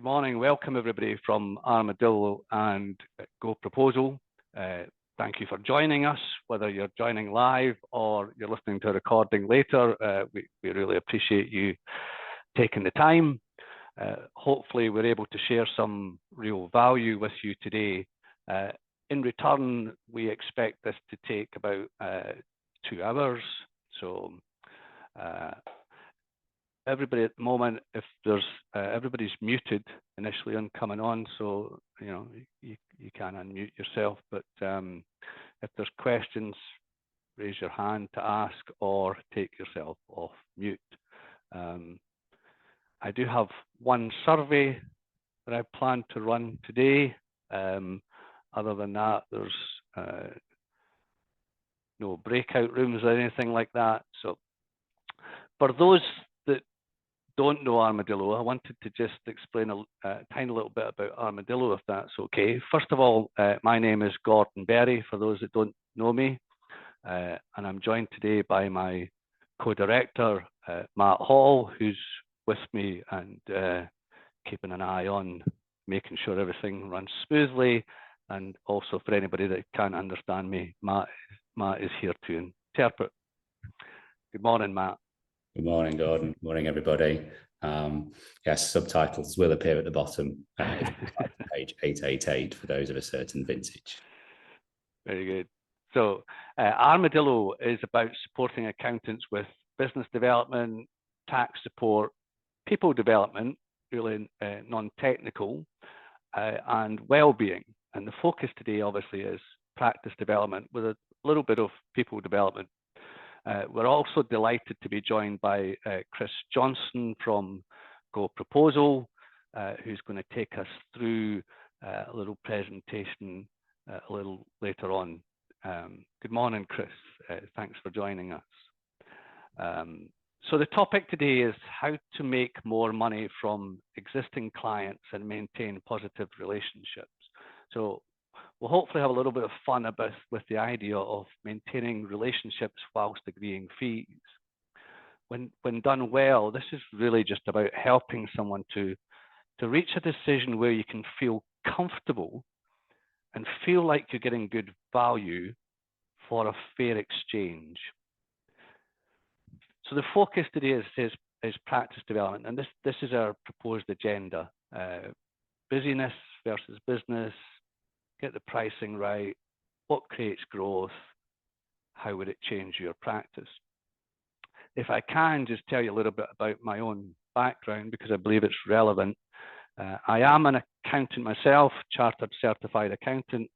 Good morning. Welcome everybody from Armadillo and GoProposal. Thank you for joining us, whether you're joining live or you're listening to a recording later. We really appreciate you taking the time. Hopefully we're able to share some real value with you today. In return, we expect this to take about 2 hours. So everybody at the moment, if there's everybody's muted initially on coming on, so you can unmute yourself, but if there's questions, raise your hand to ask or take yourself off mute. I do have one survey that I plan to run today. Other than that, there's no breakout rooms or anything like that. So for those that don't know Armadillo, I wanted to just explain a tiny little bit about Armadillo, if that's okay. First of all, my name is Gordon Berry, for those that don't know me, and I'm joined today by my co-director, Matt Hall, who's with me and keeping an eye on making sure everything runs smoothly. And also for anybody that can't understand me, Matt is here to interpret. Good morning, Matt. Good morning, Gordon. Good morning, everybody. Yes, subtitles will appear at the bottom, page 888 for those of a certain vintage. Very good. So Armadillo is about supporting accountants with business development, tax support, people development, really non-technical, and well-being. And the focus today obviously is practice development with a little bit of people development. We're also delighted to be joined by Chris Johnson from GoProposal, who's going to take us through a little presentation a little later on. Good morning, Chris. Thanks for joining us. So the topic today is how to make more money from existing clients and maintain positive relationships. So we'll hopefully have a little bit of fun with the idea of maintaining relationships whilst agreeing fees. When done well, this is really just about helping someone to reach a decision where you can feel comfortable and feel like you're getting good value for a fair exchange. So the focus today is practice development, and this is our proposed agenda. Busyness versus business, get the pricing right, what creates growth, how would it change your practice? If I can just tell you a little bit about my own background, because I believe it's relevant. I am an accountant myself, chartered certified accountant,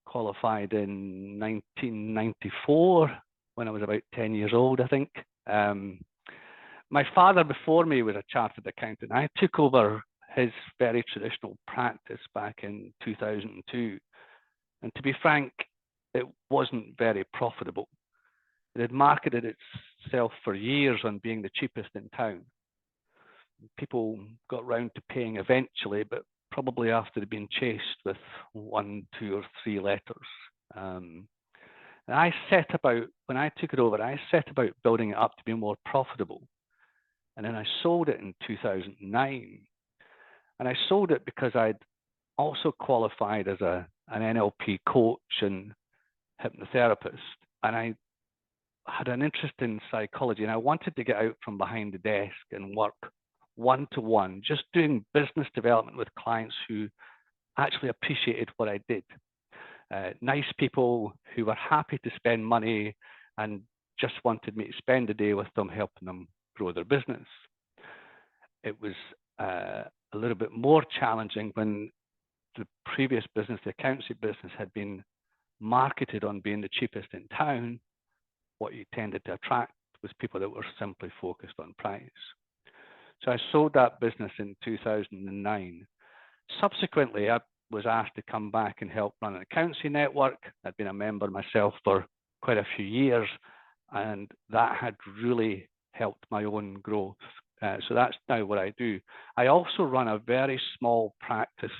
qualified in 1994 when I was about 10 years old, I think. My father before me was a chartered accountant. I took over his very traditional practice back in 2002. And to be frank, it wasn't very profitable. It had marketed itself for years on being the cheapest in town. People got round to paying eventually, but probably after they'd been chased with 1, 2, or 3 letters. And when I took it over, I set about building it up to be more profitable. And then I sold it in 2009. And I sold it because I'd also qualified as an NLP coach and hypnotherapist. And I had an interest in psychology, and I wanted to get out from behind the desk and work one-to-one, just doing business development with clients who actually appreciated what I did. Nice people who were happy to spend money and just wanted me to spend a day with them, helping them grow their business. It was a little bit more challenging when the previous business, the accountancy business, had been marketed on being the cheapest in town. What you tended to attract was people that were simply focused on price. So I sold that business in 2009. Subsequently, I was asked to come back and help run an accountancy network. I'd been a member myself for quite a few years, and that had really helped my own growth. So that's now what I do. I also run a very small practice,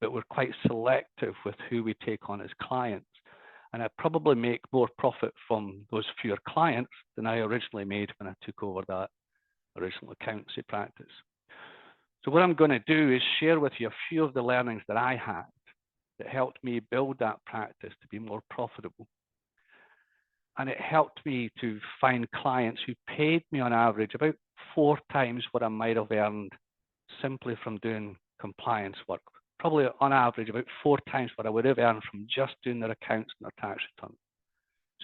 but we're quite selective with who we take on as clients. And I probably make more profit from those fewer clients than I originally made when I took over that original accountancy practice. So what I'm going to do is share with you a few of the learnings that I had that helped me build that practice to be more profitable. And it helped me to find clients who paid me on average about 4 times what I might have earned simply from doing compliance work. Probably on average about 4 times what I would have earned from just doing their accounts and their tax return.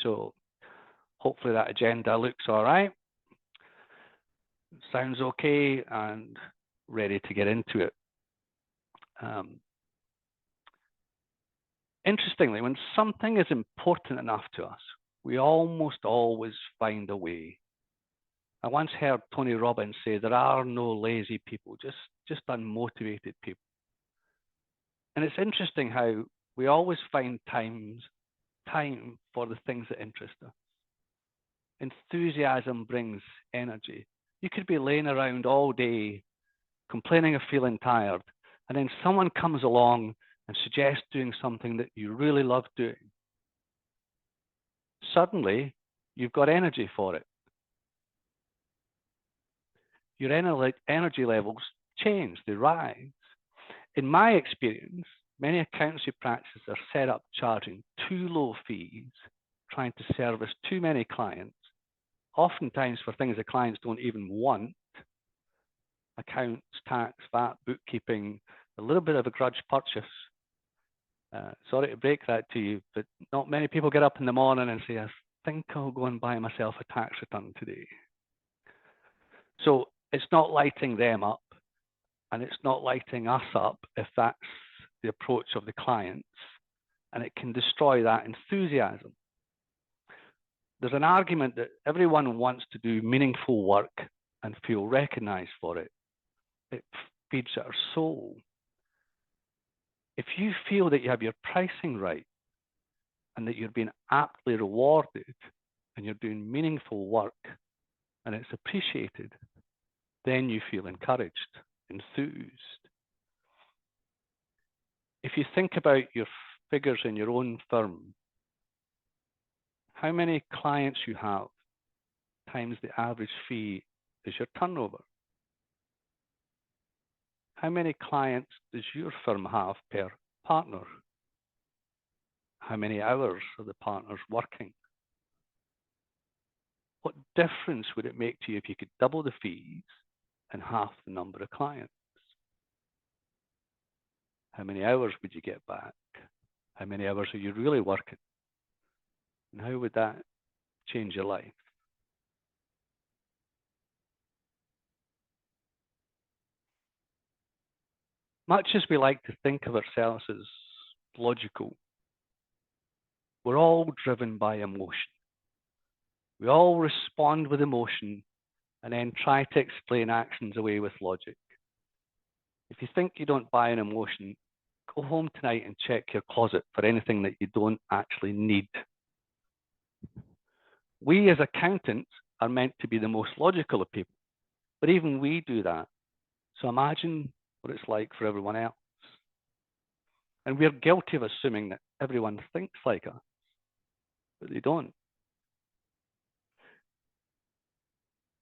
So hopefully that agenda looks all right. Sounds okay and ready to get into it. Interestingly, when something is important enough to us, we almost always find a way. I once heard Tony Robbins say, there are no lazy people, just unmotivated people. And it's interesting how we always find time for the things that interest us. Enthusiasm brings energy. You could be laying around all day complaining of feeling tired, and then someone comes along and suggests doing something that you really love doing. Suddenly, you've got energy for it. Your energy levels change, they rise. In my experience, many accountancy practices are set up charging too low fees, trying to service too many clients, oftentimes for things that clients don't even want. Accounts, tax, VAT, bookkeeping, a little bit of a grudge purchase. Sorry to break that to you, but not many people get up in the morning and say, I think I'll go and buy myself a tax return today. So it's not lighting them up, and it's not lighting us up if that's the approach of the clients, and it can destroy that enthusiasm. There's an argument that everyone wants to do meaningful work and feel recognized for it. It feeds our soul. If you feel that you have your pricing right and that you're being aptly rewarded and you're doing meaningful work and it's appreciated, then you feel encouraged, enthused. If you think about your figures in your own firm, how many clients you have times the average fee is your turnover? How many clients does your firm have per partner? How many hours are the partners working? What difference would it make to you if you could double the fees and half the number of clients? How many hours would you get back? How many hours are you really working? And how would that change your life? Much as we like to think of ourselves as logical, we're all driven by emotion. We all respond with emotion and then try to explain actions away with logic. If you think you don't buy an emotion, go home tonight and check your closet for anything that you don't actually need. We as accountants are meant to be the most logical of people, but even we do that. So imagine what it's like for everyone else. And we're guilty of assuming that everyone thinks like us, but they don't.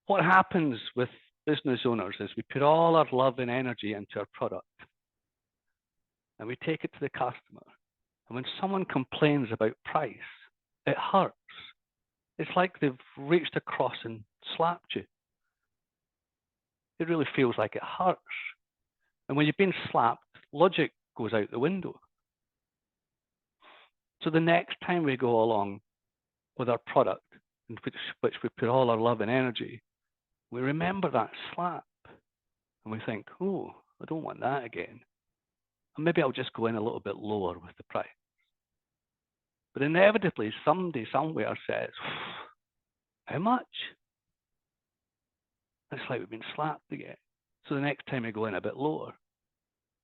What happens with business owners is we put all our love and energy into our product, and we take it to the customer. And when someone complains about price, it hurts. It's like they've reached across and slapped you. It really feels like it hurts. And when you've been slapped, logic goes out the window. So the next time we go along with our product, in which we put all our love and energy, we remember that slap. And we think, oh, I don't want that again. And maybe I'll just go in a little bit lower with the price. But inevitably, somebody somewhere says, how much? It's like we've been slapped again. So the next time we go in a bit lower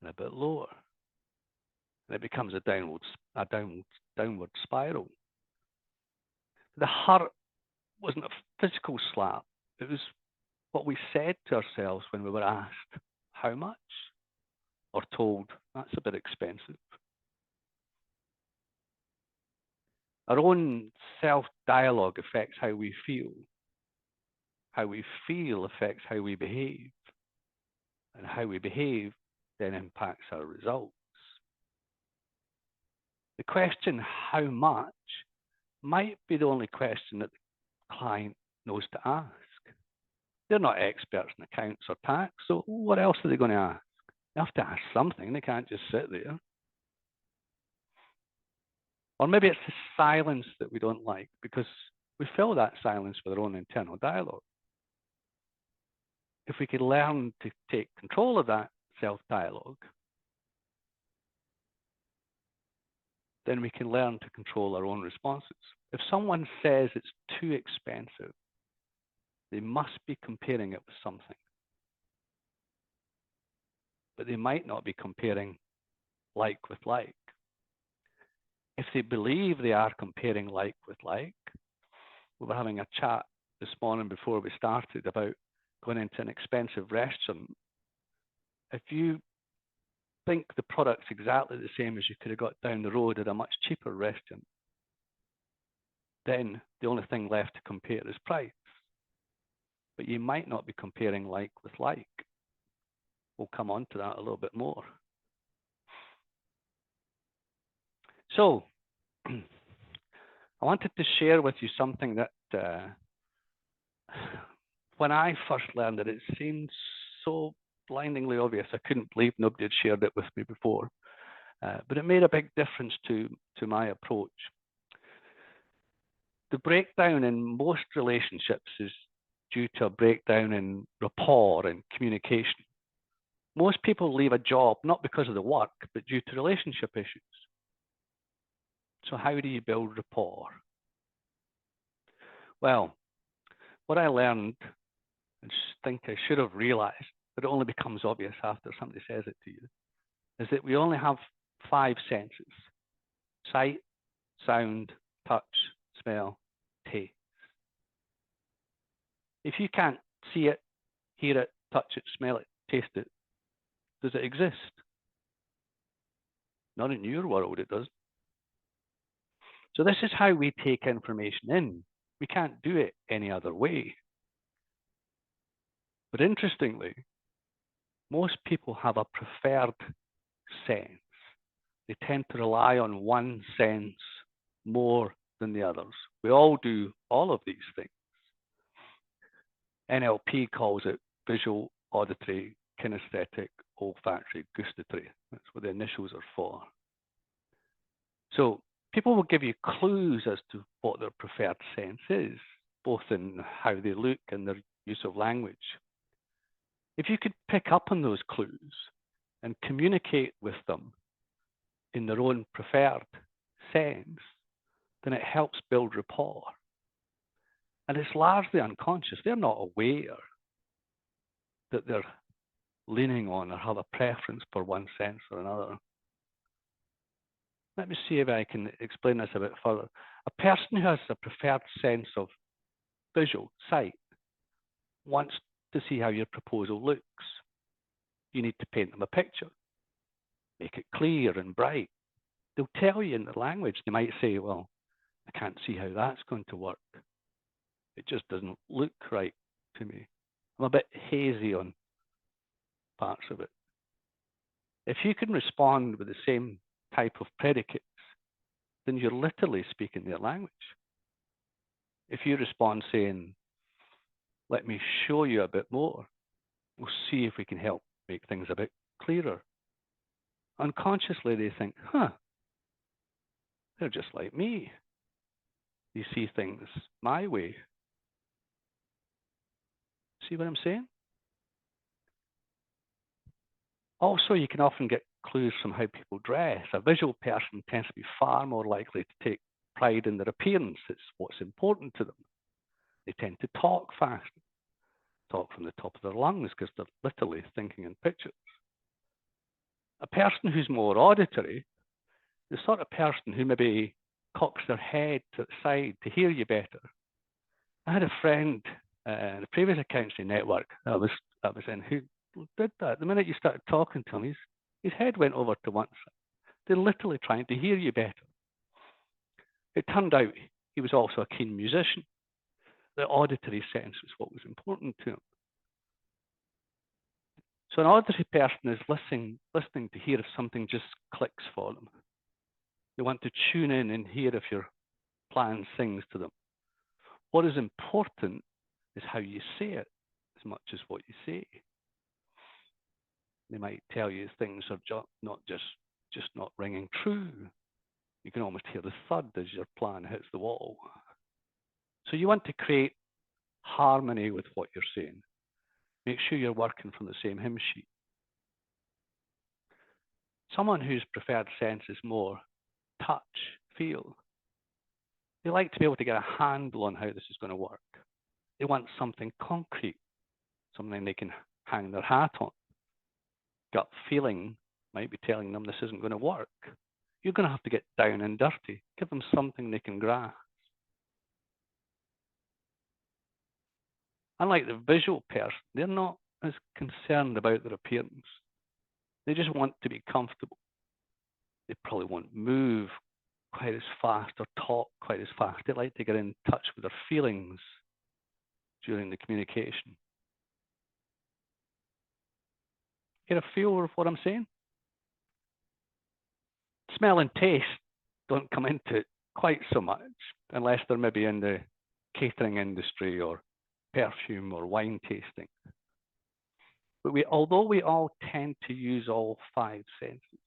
and a bit lower, and it becomes a downward spiral. The hurt wasn't a physical slap. It was what we said to ourselves when we were asked how much, or told that's a bit expensive. Our own self-dialogue affects how we feel. How we feel affects how we behave. and how we behave then impacts our results. The question, how much, might be the only question that the client knows to ask. They're not experts in accounts or tax, so what else are they going to ask? They have to ask something. They can't just sit there. Or maybe it's the silence that we don't like, because we fill that silence with our own internal dialogue. If we could learn to take control of that self-dialogue, then we can learn to control our own responses. If someone says it's too expensive, they must be comparing it with something. But they might not be comparing like with like. If they believe they are comparing like with like, we were having a chat this morning before we started about going into an expensive restaurant. If you think the product's exactly the same as you could have got down the road at a much cheaper restaurant, then the only thing left to compare is price. But you might not be comparing like with like. We'll come on to that a little bit more. So, I wanted to share with you something that when I first learned it, it seemed so blindingly obvious. I couldn't believe nobody had shared it with me before. But it made a big difference to my approach. The breakdown in most relationships is due to a breakdown in rapport and communication. Most people leave a job not because of the work, but due to relationship issues. So how do you build rapport? Well, what I learned, and think I should have realized, but it only becomes obvious after somebody says it to you, is that we only have 5 senses: sight, sound, touch, smell, taste. If you can't see it, hear it, touch it, smell it, taste it, does it exist? Not in your world, it does. So this is how we take information in. We can't do it any other way. But interestingly, most people have a preferred sense. They tend to rely on one sense more than the others. We all do all of these things. NLP calls it visual, auditory, kinesthetic, olfactory, gustatory. That's what the initials are for. So people will give you clues as to what their preferred sense is, both in how they look and their use of language. If you could pick up on those clues and communicate with them in their own preferred sense, then it helps build rapport. And it's largely unconscious. They're not aware that they're leaning on or have a preference for one sense or another. Let me see if I can explain this a bit further. A person who has a preferred sense of visual, sight, wants to see how your proposal looks. You need to paint them a picture, make it clear and bright. They'll tell you in the language. They might say, well, I can't see how that's going to work. It just doesn't look right to me. I'm a bit hazy on parts of it. If you can respond with the same type of predicates, then you're literally speaking their language. If you respond saying, let me show you a bit more, we'll see if we can help make things a bit clearer. Unconsciously, they think, they're just like me. They see things my way. See what I'm saying? Also, you can often get clues from how people dress. A visual person tends to be far more likely to take pride in their appearance. It's what's important to them. They tend to talk fast, talk from the top of their lungs because they're literally thinking in pictures. A person who's more auditory, the sort of person who maybe cocks their head to the side to hear you better. I had a friend in the previous accountancy network that I was in who did that. The minute you started talking to him, his head went over to one side. They're literally trying to hear you better. It turned out he was also a keen musician. The auditory sense was what was important to him. So an auditory person is listening to hear if something just clicks for them. They want to tune in and hear if your plan sings to them. What is important is how you say it as much as what you say. They might tell you things are just not ringing true. You can almost hear the thud as your plan hits the wall. So you want to create harmony with what you're saying. Make sure you're working from the same hymn sheet. Someone whose preferred sense is more touch, feel. They like to be able to get a handle on how this is going to work. They want something concrete, something they can hang their hat on. Gut feeling might be telling them this isn't going to work. You're going to have to get down and dirty. Give them something they can grasp. Unlike the visual person, they're not as concerned about their appearance. They just want to be comfortable. They probably won't move quite as fast or talk quite as fast. They like to get in touch with their feelings during the communication. Get a feel of what I'm saying? Smell and taste don't come into it quite so much unless they're maybe in the catering industry or perfume or wine tasting. But although we all tend to use all five senses,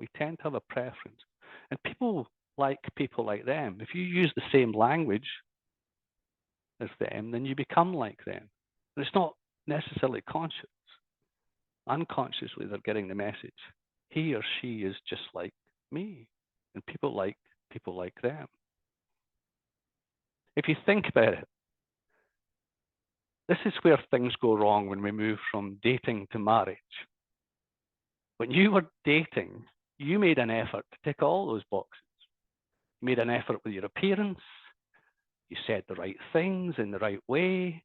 we tend to have a preference. And people like them. If you use the same language as them, then you become like them. And it's not necessarily conscious. Unconsciously, they're getting the message. He or she is just like me. And people like them. If you think about it, this is where things go wrong when we move from dating to marriage. When you were dating, you made an effort to tick all those boxes. You made an effort with your appearance. You said the right things in the right way.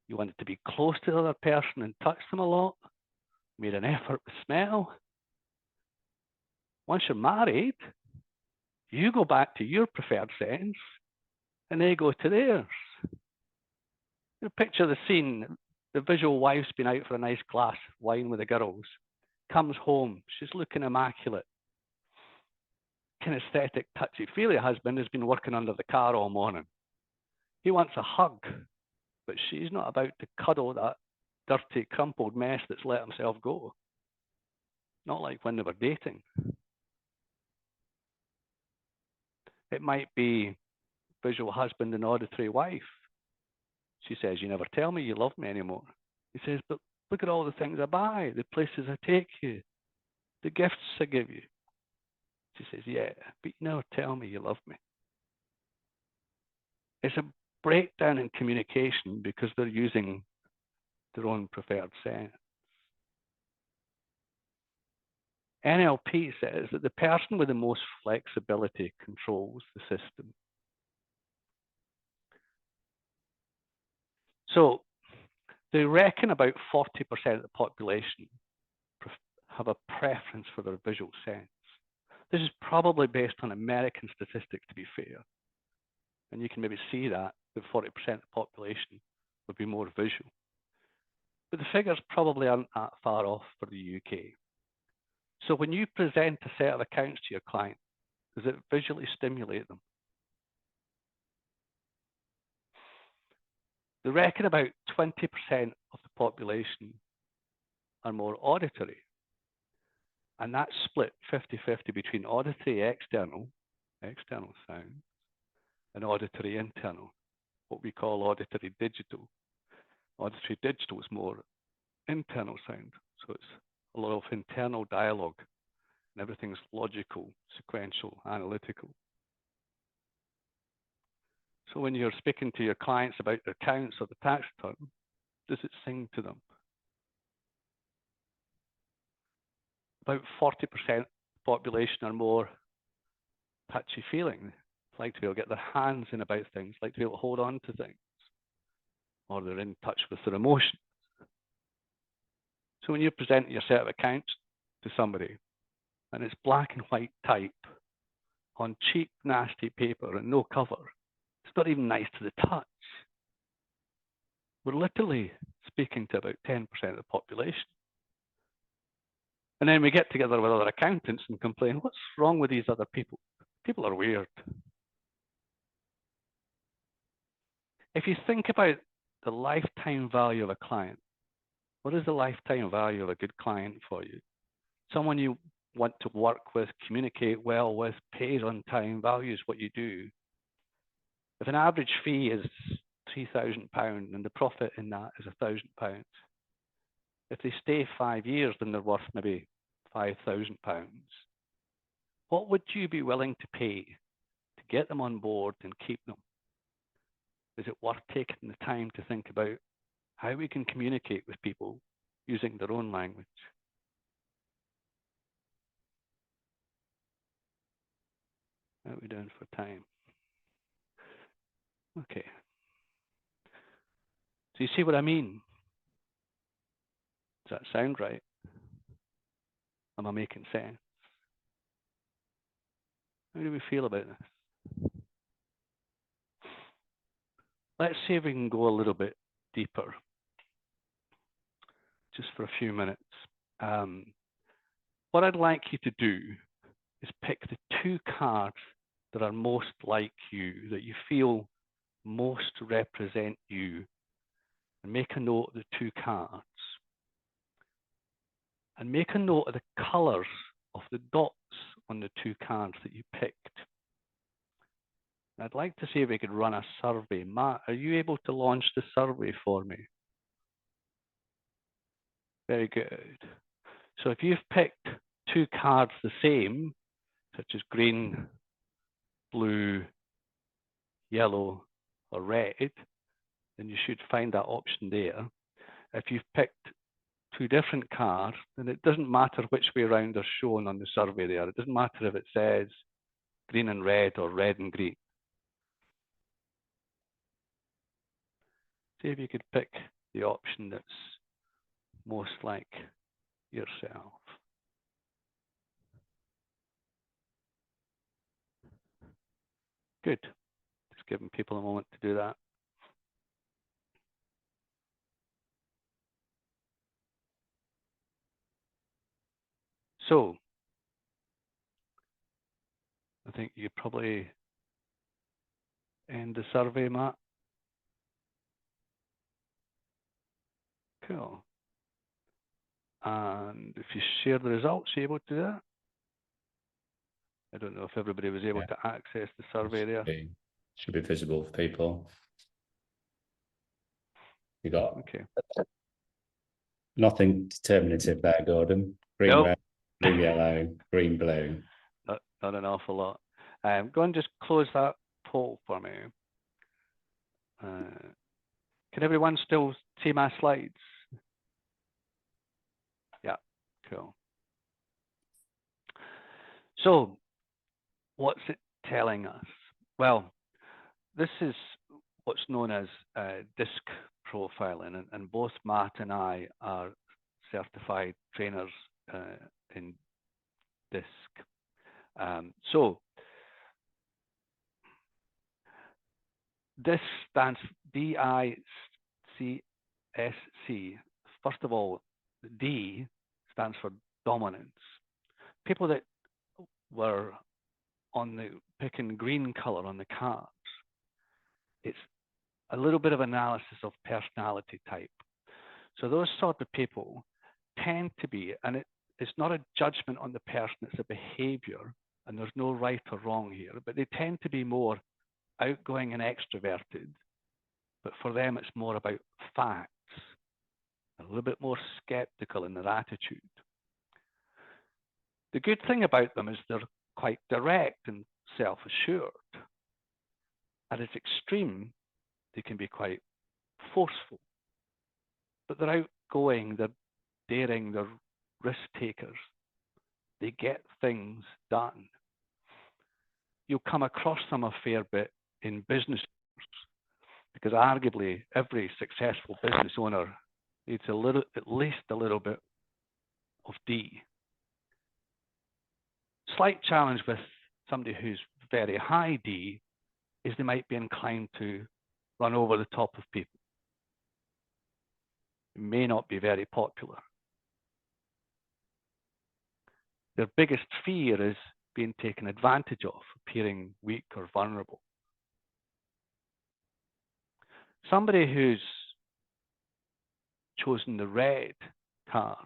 You wanted to be close to the other person and touch them a lot. You made an effort with smell. Once you're married, you go back to your preferred sense and they go to theirs. You picture the scene. The visual wife's been out for a nice glass of wine with the girls. Comes home. She's looking immaculate. Kinesthetic, touchy-feely husband has been working under the car all morning. He wants a hug, but she's not about to cuddle that dirty, crumpled mess that's let himself go. Not like when they were dating. It might be visual husband and auditory wife. She says, you never tell me you love me anymore. He says, but look at all the things I buy, the places I take you, the gifts I give you. She says, yeah, but you never tell me you love me. It's a breakdown in communication because they're using their own preferred sense. NLP says that the person with the most flexibility controls the system. So they reckon about 40% of the population have a preference for their visual sense. This is probably based on American statistics, to be fair. And you can maybe see that 40% of the population would be more visual. But the figures probably aren't that far off for the UK. So when you present a set of accounts to your client, does it visually stimulate them? They reckon about 20% of the population are more auditory. And that's split 50-50 between auditory external sound, and auditory internal, what we call auditory digital. Auditory digital is more internal sound. So it's a lot of internal dialogue and everything's logical, sequential, analytical. So when you're speaking to your clients about their accounts or the tax return, does it sing to them? About 40% of the population are more touchy-feeling, like to be able to get their hands in about things, like to be able to hold on to things, or they're in touch with their emotions. So when you present your set of accounts to somebody, and it's black and white type on cheap, nasty paper and no cover, it's not even nice to the touch. We're literally speaking to about 10% of the population. And then we get together with other accountants and complain, what's wrong with these other people? People are weird. If you think about the lifetime value of a client, what is the lifetime value of a good client for you? Someone you want to work with, communicate well with, pays on time, values what you do. If an average fee is £3,000 and the profit in that is £1,000, if they stay 5 years, then they're worth maybe £5,000. What would you be willing to pay to get them on board and keep them? Is it worth taking the time to think about how we can communicate with people using their own language? How are we doing for time? Okay. So you see what I mean? Does that sound right? Am I making sense? How do we feel about this? Let's see if we can go a little bit deeper, just for a few minutes. What I'd like you to do is pick the 2 cards that are most like you, that you feel most represent you, and make a note of the 2 cards. And make a note of the colors of the dots on the 2 cards that you picked. I'd like to see if we could run a survey. Matt, are you able to launch the survey for me? Very good. So if you've picked 2 cards the same, such as green, blue, yellow, or red, then you should find that option there. If you've picked 2 different cards, then it doesn't matter which way around they're shown on the survey there. It doesn't matter if it says green and red or red and green. See if you could pick the option that's most like yourself. Good. Just giving people a moment to do that. So, I think you probably end the survey, Matt. Cool. And if you share the results, are you able to do that? I don't know if everybody was able to access the survey there. Should be visible for people. You got nothing determinative there, Gordon. Green, Nope. red, green, yellow, green, blue. Not an awful lot. Go and just close that poll for me. Can everyone still see my slides? Yeah, cool. So, what's it telling us? Well, this is what's known as disc profiling, and both Matt and I are certified trainers in disc. So, this stands DICSC. First of all, D stands for dominance. People that were on the picking green color on the cards, it's a little bit of analysis of personality type. So those sort of people tend to be, and it's not a judgment on the person, it's a behavior, and there's no right or wrong here, but they tend to be more outgoing and extroverted, but for them it's more about facts, a little bit more skeptical in their attitude. The good thing about them is they're quite direct and self-assured. At its extreme, they can be quite forceful, but they're outgoing, they're daring, they're risk takers. They get things done. You'll come across them a fair bit in business, because arguably every successful business owner needs at least a little bit of D. Slight challenge with somebody who's very high D is they might be inclined to run over the top of people. may not be very popular. Their biggest fear is being taken advantage of, appearing weak or vulnerable. Somebody who's chosen the red card,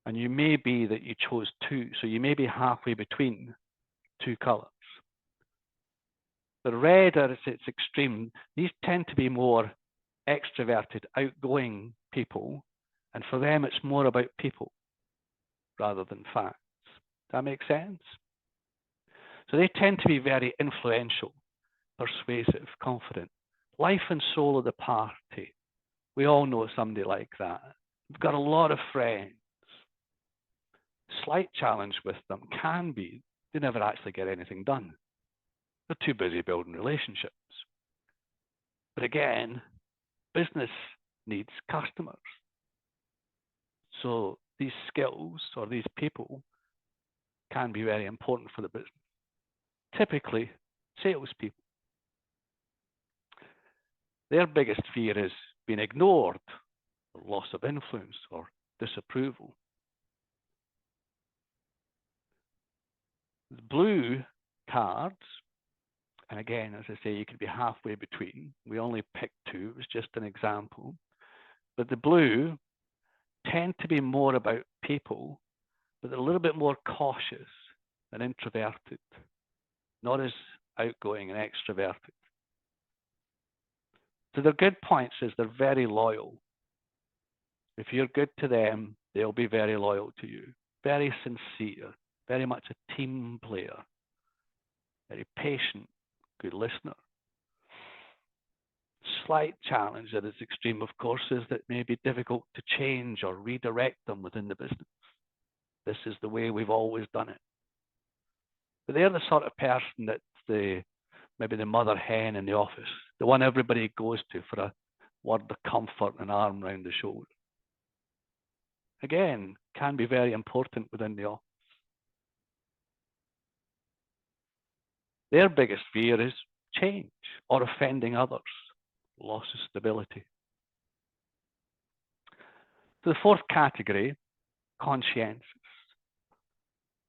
and you may be that you chose two, so you may be halfway between two colors. The red at its extreme, these tend to be more extroverted, outgoing people, and for them it's more about people rather than facts. Does that make sense? So they tend to be very influential, persuasive, confident. Life and soul of the party. We all know somebody like that. We've got a lot of friends. Slight challenge with them can be they never actually get anything done. They're too busy building relationships. But again, business needs customers. So these skills or these people can be very important for the business. Typically, salespeople. Their biggest fear is being ignored, or loss of influence, or disapproval. The blue cards, and again, as I say, you could be halfway between. We only picked two, it was just an example. But the blue tend to be more about people, but they're a little bit more cautious and introverted, not as outgoing and extroverted. So their good points is they're very loyal. If you're good to them, they'll be very loyal to you. Very sincere, very much a team player, very patient, good listener. Slight challenge at its extreme, of course, is that it may be difficult to change or redirect them within the business. This is the way we've always done it. But they're the sort of person that's maybe the mother hen in the office, the one everybody goes to for a word of comfort and an arm around the shoulder. Again, can be very important within the office. Their biggest fear is change or offending others, loss of stability. So the fourth category, conscientious.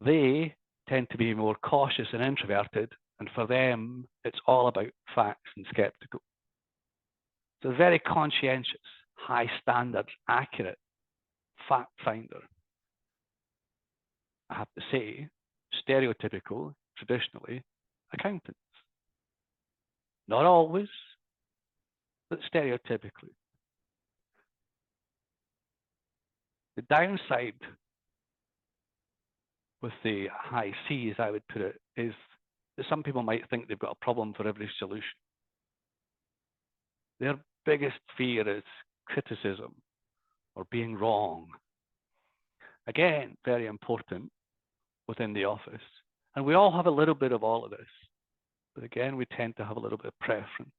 They tend to be more cautious and introverted, and for them, it's all about facts and skeptical. So very conscientious, high standards, accurate, fact finder. I have to say, stereotypical, traditionally, accountants. Not always, but stereotypically. The downside with the high C, as I would put it, is that some people might think they've got a problem for every solution. Their biggest fear is criticism or being wrong. Again, very important within the office. And we all have a little bit of all of this. But again, we tend to have a little bit of preference.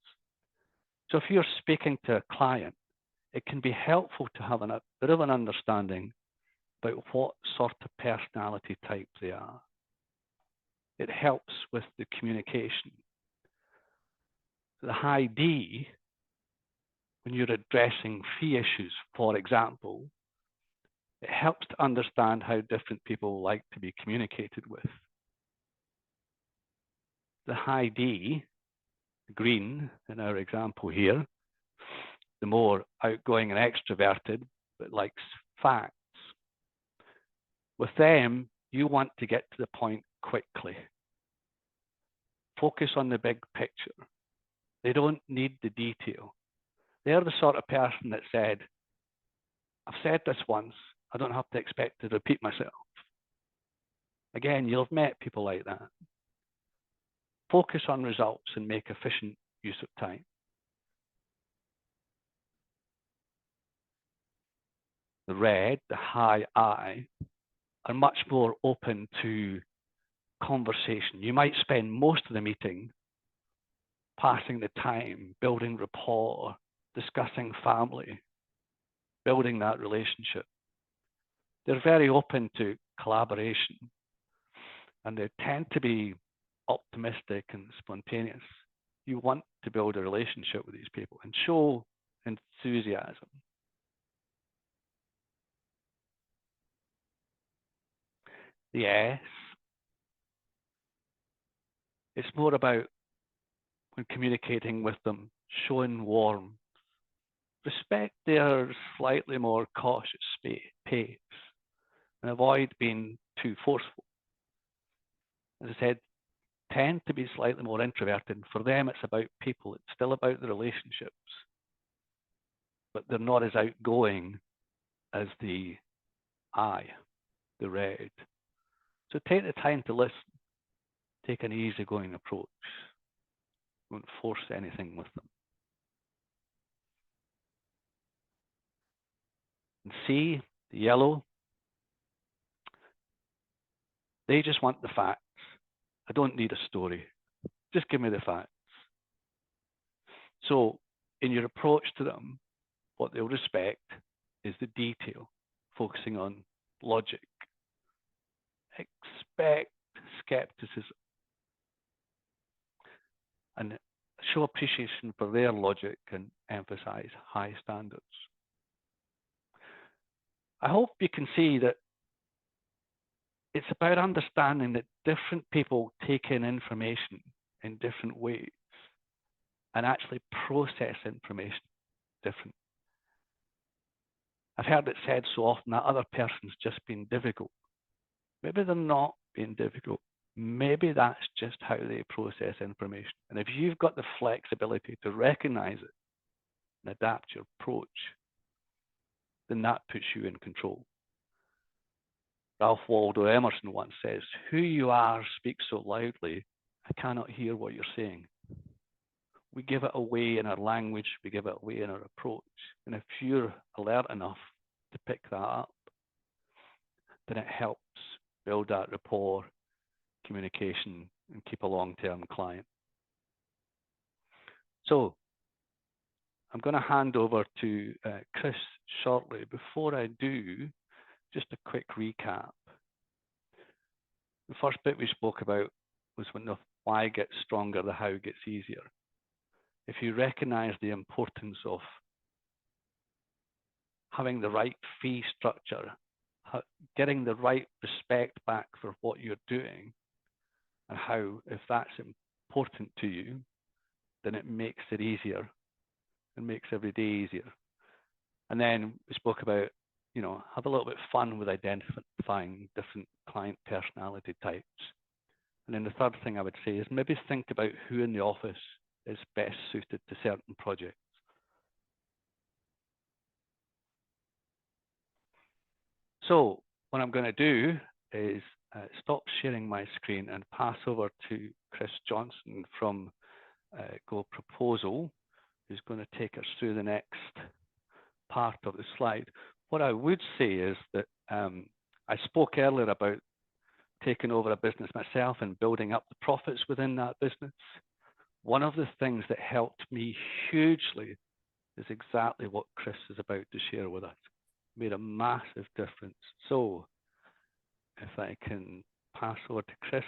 So if you're speaking to a client, it can be helpful to have a bit of an understanding about what sort of personality type they are. It helps with the communication. The high D, when you're addressing fee issues, for example, it helps to understand how different people like to be communicated with. The high D, green in our example here, the more outgoing and extroverted, but likes facts. With them, you want to get to the point quickly. Focus on the big picture. They don't need the detail. They're the sort of person that said, I've said this once, I don't have to expect to repeat myself. Again, you'll have met people like that. Focus on results and make efficient use of time. The red, the high I, are much more open to conversation. You might spend most of the meeting passing the time, building rapport, discussing family, building that relationship. They're very open to collaboration, and they tend to be optimistic and spontaneous. You want to build a relationship with these people and show enthusiasm. The S, it's more about when communicating with them, showing warmth. Respect their slightly more cautious pace and avoid being too forceful. As I said, tend to be slightly more introverted. For them, it's about people. It's still about the relationships, but they're not as outgoing as the I, the red. So take the time to listen. Take an easygoing approach. Don't force anything with them. And C, the yellow, they just want the facts. I don't need a story. Just give me the facts. So in your approach to them, what they'll respect is the detail, focusing on logic. Expect skepticism and show appreciation for their logic and emphasize high standards. I hope you can see that it's about understanding that different people take in information in different ways and actually process information different. I've heard it said so often that other person's just being difficult. Maybe they're not being difficult. Maybe that's just how they process information. And if you've got the flexibility to recognize it and adapt your approach, then that puts you in control. Ralph Waldo Emerson once says, "Who you are speaks so loudly, I cannot hear what you're saying." We give it away in our language, we give it away in our approach. And if you're alert enough to pick that up, then it helps build that rapport, communication, and keep a long-term client. So I'm going to hand over to Chris shortly. Before I do, just a quick recap. The first bit we spoke about was when the why gets stronger, the how gets easier. If you recognize the importance of having the right fee structure, getting the right respect back for what you're doing, and how, if that's important to you, then it makes it easier and makes every day easier. And then we spoke about, have a little bit of fun with identifying different client personality types. And then the third thing I would say is maybe think about who in the office is best suited to certain projects. So what I'm going to do is stop sharing my screen and pass over to Chris Johnson from GoProposal, who's going to take us through the next part of the slide. What I would say is that I spoke earlier about taking over a business myself and building up the profits within that business. One of the things that helped me hugely is exactly what Chris is about to share with us. Made a massive difference. So if I can pass over to Chris,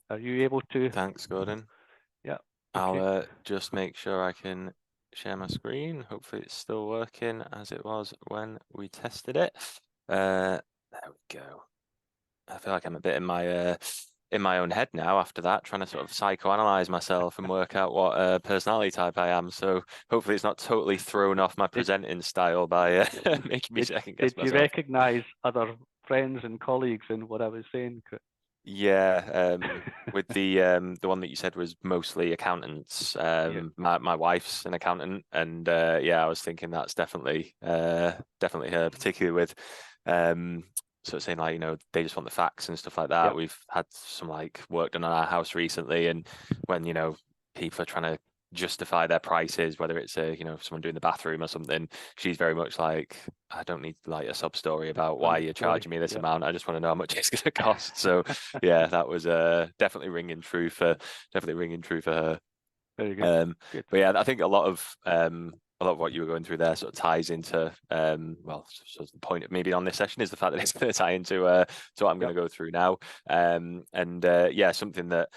are you able to? Thanks, Gordon. Yeah. Okay. Okay. I'll just make sure I can share my screen. Hopefully it's still working as it was when we tested it. There we go. I feel like I'm a bit in my own head now after that, trying to sort of psychoanalyze myself and work out what personality type I am. So hopefully it's not totally thrown off my presenting style by making me second guess myself. Did you recognize other friends and colleagues in what I was saying, Chris? Yeah, with the one that you said was mostly accountants. Yeah. My wife's an accountant, and yeah, I was thinking that's definitely her, particularly with sort of saying like, they just want the facts and stuff like that. Yep. We've had some like work done on our house recently, and when people are trying to justify their prices, whether it's someone doing the bathroom or something, she's very much like, I don't need like a sub story about why you're charging me this amount. I just want to know how much it's going to cost. So yeah, that was definitely ringing true for her. Very good. Good. But yeah, I think a lot of what you were going through there sort of ties into so the point of maybe on this session is the fact that it's going to tie into what I'm going to go through now. Yeah, something that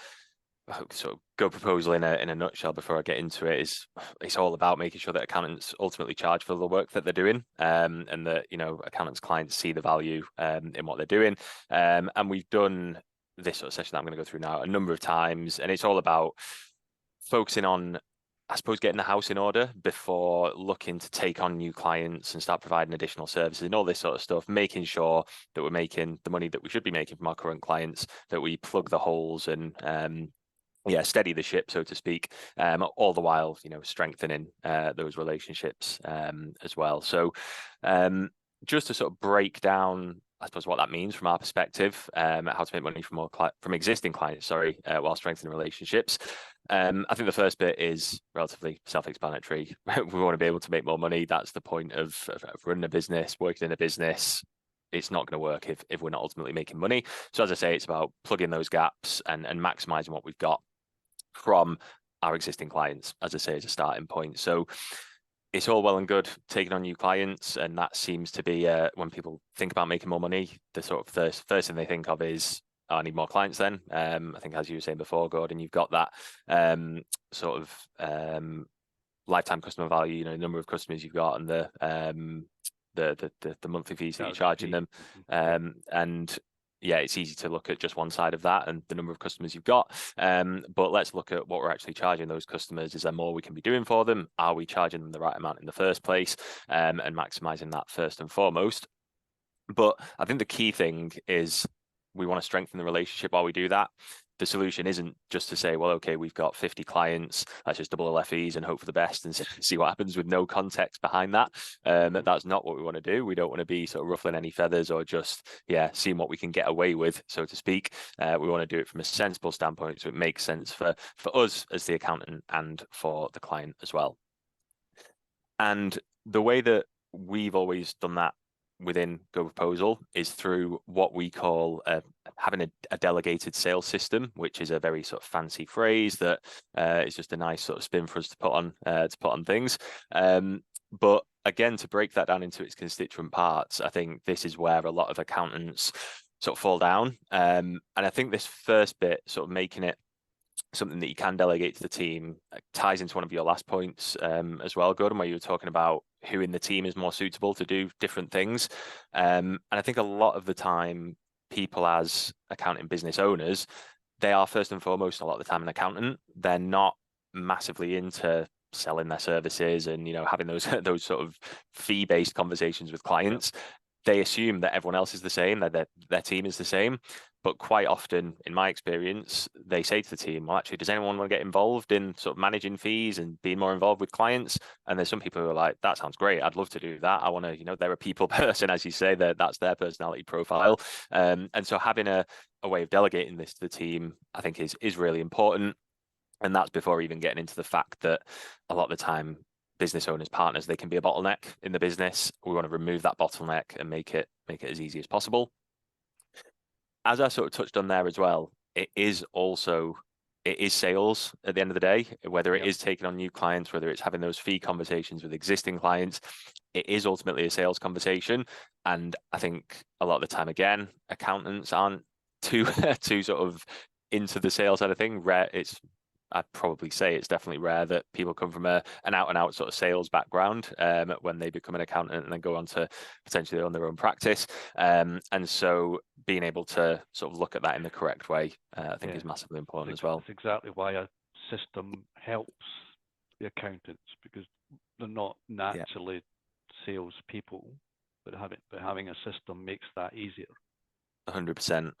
sort of GoProposal in a nutshell before I get into it is it's all about making sure that accountants ultimately charge for the work that they're doing, and that accountants clients see the value in what they're doing, and we've done this sort of session that I'm going to go through now a number of times, and it's all about focusing on, I suppose, getting the house in order before looking to take on new clients and start providing additional services and all this sort of stuff, making sure that we're making the money that we should be making from our current clients, that we plug the holes and steady the ship, so to speak, all the while, strengthening those relationships as well. So just to sort of break down, I suppose, what that means from our perspective, how to make money from existing clients, while strengthening relationships. I think the first bit is relatively self-explanatory. We want to be able to make more money. That's the point of running a business, working in a business. It's not going to work if we're not ultimately making money. So as I say, it's about plugging those gaps and maximizing what we've got from our existing clients, as I say, as a starting point. So it's all well and good taking on new clients, and that seems to be when people think about making more money, the sort of first thing they think of is, oh, I need more clients then. I think, as you were saying before, Gordon, you've got that sort of lifetime customer value, number of customers you've got, and the monthly fees that you're charging them. And yeah, it's easy to look at just one side of that and the number of customers you've got. But let's look at what we're actually charging those customers. Is there more we can be doing for them? Are we charging them the right amount in the first place? And maximizing that first and foremost. But I think the key thing is we want to strengthen the relationship while we do that. The solution isn't just to say, well, okay, we've got 50 clients, let's just double the fees and hope for the best and see what happens, with no context behind that. That's not what we want to do. We don't want to be sort of ruffling any feathers or just, seeing what we can get away with, so to speak. We want to do it from a sensible standpoint, so it makes sense for us as the accountant and for the client as well. And the way that we've always done that within GoProposal is through what we call having a delegated sales system, which is a very sort of fancy phrase that is just a nice sort of spin for us to put on things. But again, to break that down into its constituent parts, I think this is where a lot of accountants sort of fall down. And I think this first bit, sort of making it something that you can delegate to the team, ties into one of your last points as well, Gordon, where you were talking about who in the team is more suitable to do different things. And I think a lot of the time, people as accounting business owners, they are first and foremost a lot of the time an accountant. They're not massively into selling their services and having those sort of fee-based conversations with clients. Yeah. They assume that everyone else is the same, that their team is the same. But quite often, in my experience, they say to the team, well, actually, does anyone want to get involved in sort of managing fees and being more involved with clients? And there's some people who are like, that sounds great. I'd love to do that. I want to, they're a people person, as you say, that's their personality profile. And so having a way of delegating this to the team, I think is really important. And that's before even getting into the fact that a lot of the time, business owners, partners, they can be a bottleneck in the business. We want to remove that bottleneck and make it as easy as possible. As I sort of touched on there as well, it is sales at the end of the day, whether it is taking on new clients, whether it's having those fee conversations with existing clients, it is ultimately a sales conversation. And I think a lot of the time, again, accountants aren't too sort of into the sales side of thing. I'd probably say it's definitely rare that people come from an out-and-out sort of sales background when they become an accountant and then go on to potentially own their own practice. And so being able to sort of look at that in the correct way, I think is massively important as well. That's exactly why a system helps the accountants, because they're not naturally sales people, but having a system makes that easier. 100%.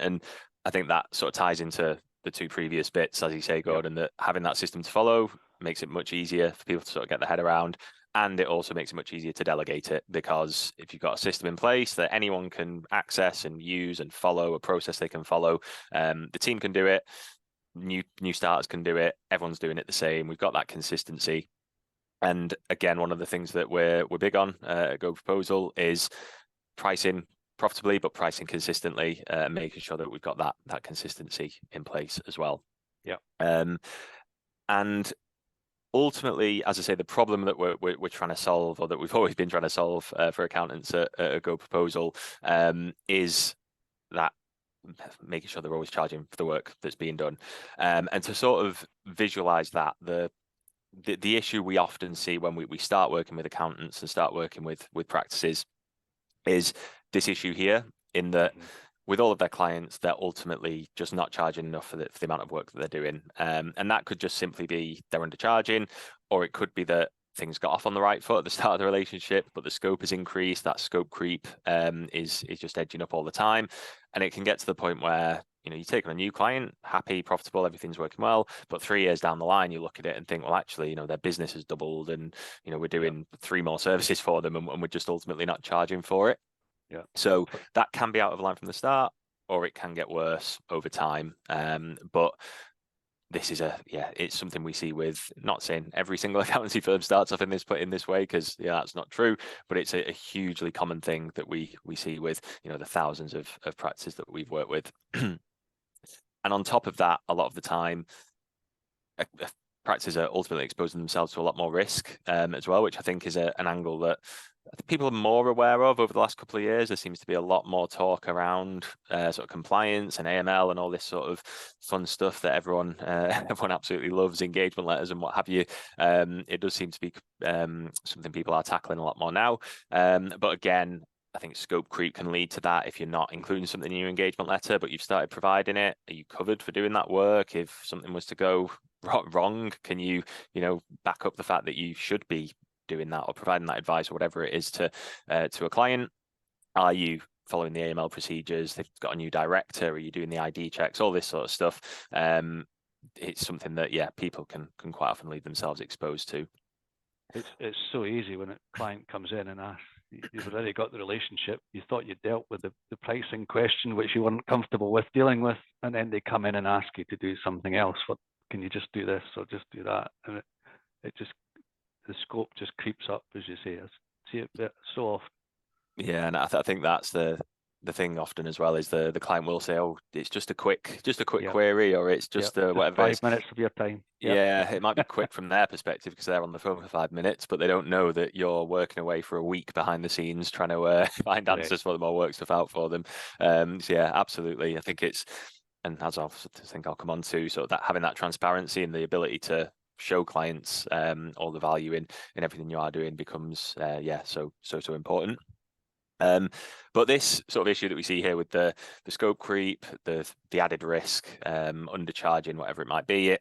And I think that sort of ties into the two previous bits, as you say, Gordon, that having that system to follow makes it much easier for people to sort of get their head around. And it also makes it much easier to delegate it, because if you've got a system in place that anyone can access and use and follow, a process they can follow, the team can do it, new starters can do it, everyone's doing it the same. We've got that consistency. And again, one of the things that we're big on at GoProposal is pricing profitably, but pricing consistently, making sure that we've got that consistency in place as well. Yeah. And ultimately, as I say, the problem that we're trying to solve, or that we've always been trying to solve for accountants at GoProposal, is that making sure they're always charging for the work that's being done. And to sort of visualize that, the issue we often see when we start working with accountants and start working with practices is this issue here, in that with all of their clients, they're ultimately just not charging enough for the amount of work that they're doing. And that could just simply be they're undercharging, or it could be that things got off on the right foot at the start of the relationship, but the scope has increased. That scope creep is just edging up all the time. And it can get to the point where, you take on a new client, happy, profitable, everything's working well, but 3 years down the line, you look at it and think, well, actually, their business has doubled, and we're doing 3 more services for them, and we're just ultimately not charging for it. Yeah. So that can be out of line from the start, or it can get worse over time. But this is it's something we see with, not saying every single accountancy firm starts off in this way, because that's not true, but it's a hugely common thing that we see with the thousands of practices that we've worked with. And on top of that, a lot of the time, practices are ultimately exposing themselves to a lot more risk as well, which I think is an angle that I think people are more aware of over the last couple of years. There seems to be a lot more talk around sort of compliance and AML and all this sort of fun stuff that everyone absolutely loves, engagement letters and what have you. It does seem to be something people are tackling a lot more now. But again, I think scope creep can lead to that if you're not including something in your engagement letter, but you've started providing it. Are you covered for doing that work? If something was to go wrong, can you back up the fact that you should be doing that or providing that advice or whatever it is to a client? Are you following the AML procedures? They've got a new director. Are you doing the ID checks? All this sort of stuff. It's something that people can quite often leave themselves exposed to. It's so easy when a client comes in and asks. You've already got the relationship. You thought you dealt with the pricing question, which you weren't comfortable with dealing with, and then they come in and ask you to do something else. What can you just do this or just do that? And it just, the scope just creeps up, as you say. I see it so often. Yeah, and I think that's the thing often as well, is the client will say, oh, it's just a quick query, or it's just whatever. 5 minutes of your time. Yeah, it might be quick from their perspective because they're on the phone for 5 minutes, but they don't know that you're working away for a week behind the scenes trying to find answers for them or work stuff out for them. So yeah, absolutely. I think it's, and as I think I'll come on to, so that having that transparency and the ability to show clients all the value in everything you are doing becomes so important. But this sort of issue that we see here with the scope creep, the added risk, undercharging, whatever it might be,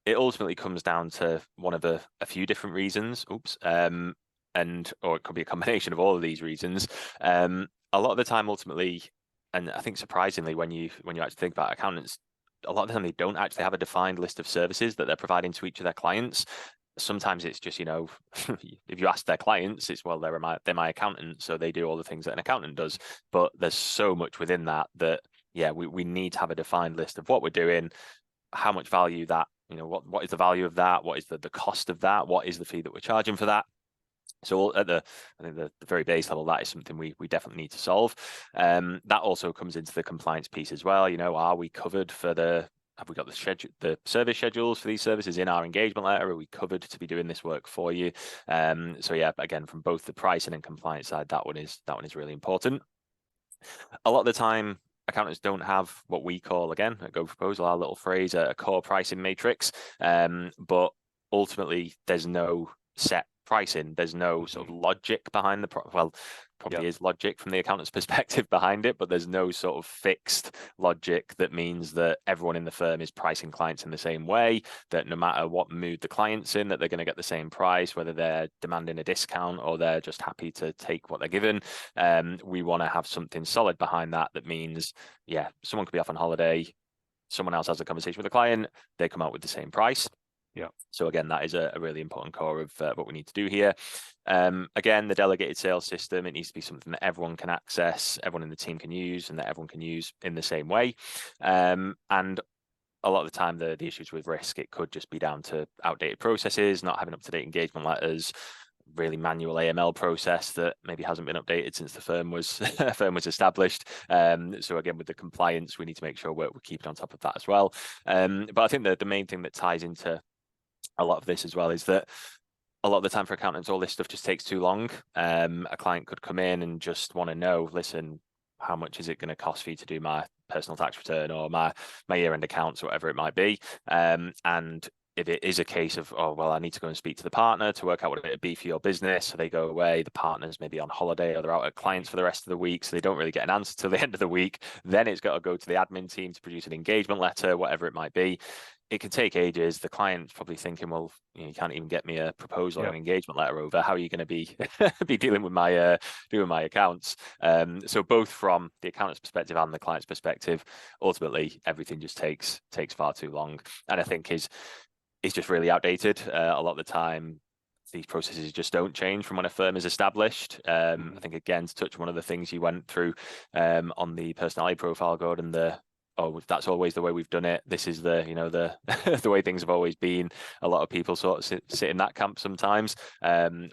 it ultimately comes down to one of a few different reasons. Or it could be a combination of all of these reasons. A lot of the time, ultimately, and I think surprisingly, when you actually think about accountants, a lot of the time they don't actually have a defined list of services that they're providing to each of their clients. Sometimes it's just, if you ask their clients, it's, well, they're my accountant, so they do all the things that an accountant does. But there's so much within that we need to have a defined list of what we're doing, how much value that, what is the value of that, what is the cost of that, what is the fee that we're charging for that. So at the very base level, that is something we definitely need to solve. That also comes into the compliance piece as well. Are we covered for have we got the service schedules for these services in our engagement letter? Are we covered to be doing this work for you? So yeah, again, from both the pricing and compliance side, that one is really important. A lot of the time, accountants don't have what we call, again, a GoProposal, our little phrase, a core pricing matrix. But ultimately, there's no set pricing. There's no sort of logic behind probably is logic from the accountant's perspective behind it, but there's no sort of fixed logic that means that everyone in the firm is pricing clients in the same way, that no matter what mood the client's in, that they're going to get the same price, whether they're demanding a discount or they're just happy to take what they're given. We want to have something solid behind that means, someone could be off on holiday, someone else has a conversation with a client, they come out with the same price. Yeah. So again, that is a really important core of what we need to do here. Again, the delegated sales system, it needs to be something that everyone can access, everyone in the team can use, and that everyone can use in the same way. And a lot of the time, the issues with risk, it could just be down to outdated processes, not having up-to-date engagement letters, really manual AML process that maybe hasn't been updated since the firm was established. So again, with the compliance, we need to make sure we're keeping on top of that as well. But I think that the main thing that ties into a lot of this as well is that a lot of the time for accountants, all this stuff just takes too long. A client could come in and just want to know, listen, how much is it going to cost for you to do my personal tax return or my year-end accounts, or whatever it might be. And if it is a case of, oh, well, I need to go and speak to the partner to work out what it would be for your business. So they go away, the partner's maybe on holiday or they're out at clients for the rest of the week. So they don't really get an answer till the end of the week. Then it's got to go to the admin team to produce an engagement letter, whatever it might be. It can take ages. The client's probably thinking, well, you can't even get me a proposal or an engagement letter over. How are you going to be be dealing with my accounts? So both from the accountant's perspective and the client's perspective, ultimately everything just takes far too long. And I think is just really outdated. A lot of the time, these processes just don't change from when a firm is established. I think, again, to touch one of the things you went through on the personality profile, Gordon, that's always the way we've done it. This is the the way things have always been. A lot of people sort of sit in that camp sometimes,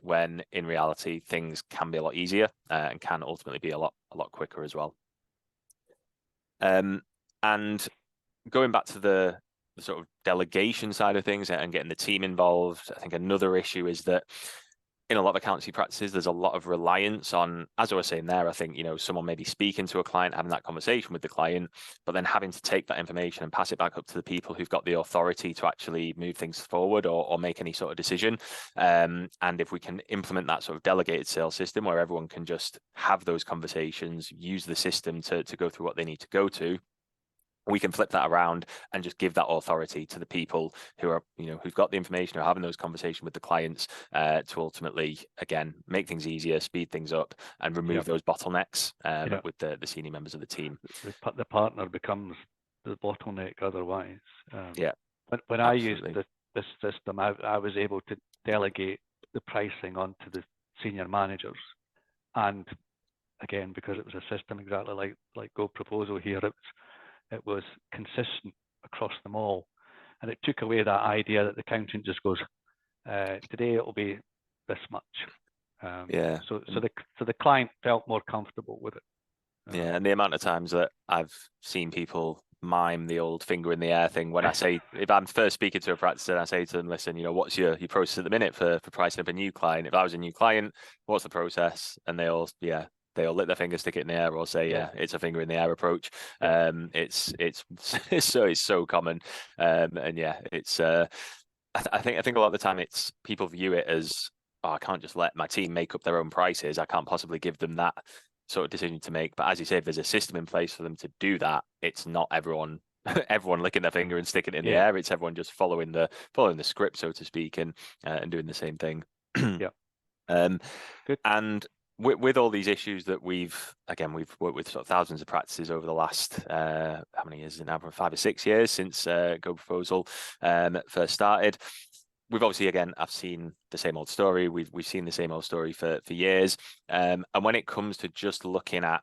when in reality things can be a lot easier and can ultimately be a lot quicker as well. And going back to the sort of delegation side of things and getting the team involved, I think another issue is that in a lot of accountancy practices, there's a lot of reliance on, as I was saying there, I think, someone maybe speaking to a client, having that conversation with the client, but then having to take that information and pass it back up to the people who've got the authority to actually move things forward or make any sort of decision. And if we can implement that sort of delegated sales system where everyone can just have those conversations, use the system to go through what they need to go to, we can flip that around and just give that authority to the people who are, who've got the information, who are having those conversations with the clients, to ultimately, again, make things easier, speed things up, and remove those bottlenecks with the senior members of the team. The partner becomes the bottleneck otherwise. When I used this system, I was able to delegate the pricing onto the senior managers, and again, because it was a system exactly like GoProposal here, it was consistent across them all, and it took away that idea that the accountant just goes, today it'll be this much. So the client felt more comfortable with it. And the amount of times that I've seen people mime the old finger in the air thing when I say, if I'm first speaking to a practice and I say to them, listen, what's your process at the minute for pricing up a new client? If I was a new client, what's the process? And they all lick their finger, stick it in the air, or say, it's a finger in the air approach. It's so common. I think a lot of the time it's people view it as, I can't just let my team make up their own prices. I can't possibly give them that sort of decision to make. But as you say, if there's a system in place for them to do that, it's not everyone licking their finger and sticking it in the air. It's everyone just following the script, so to speak, and doing the same thing. Good. And with all these issues that we've worked with sort of thousands of practices over the last how many years is it now? 5 or 6 years since GoProposal first started. We've obviously, again, I've seen the same old story. We've seen the same old story for years. And when it comes to just looking at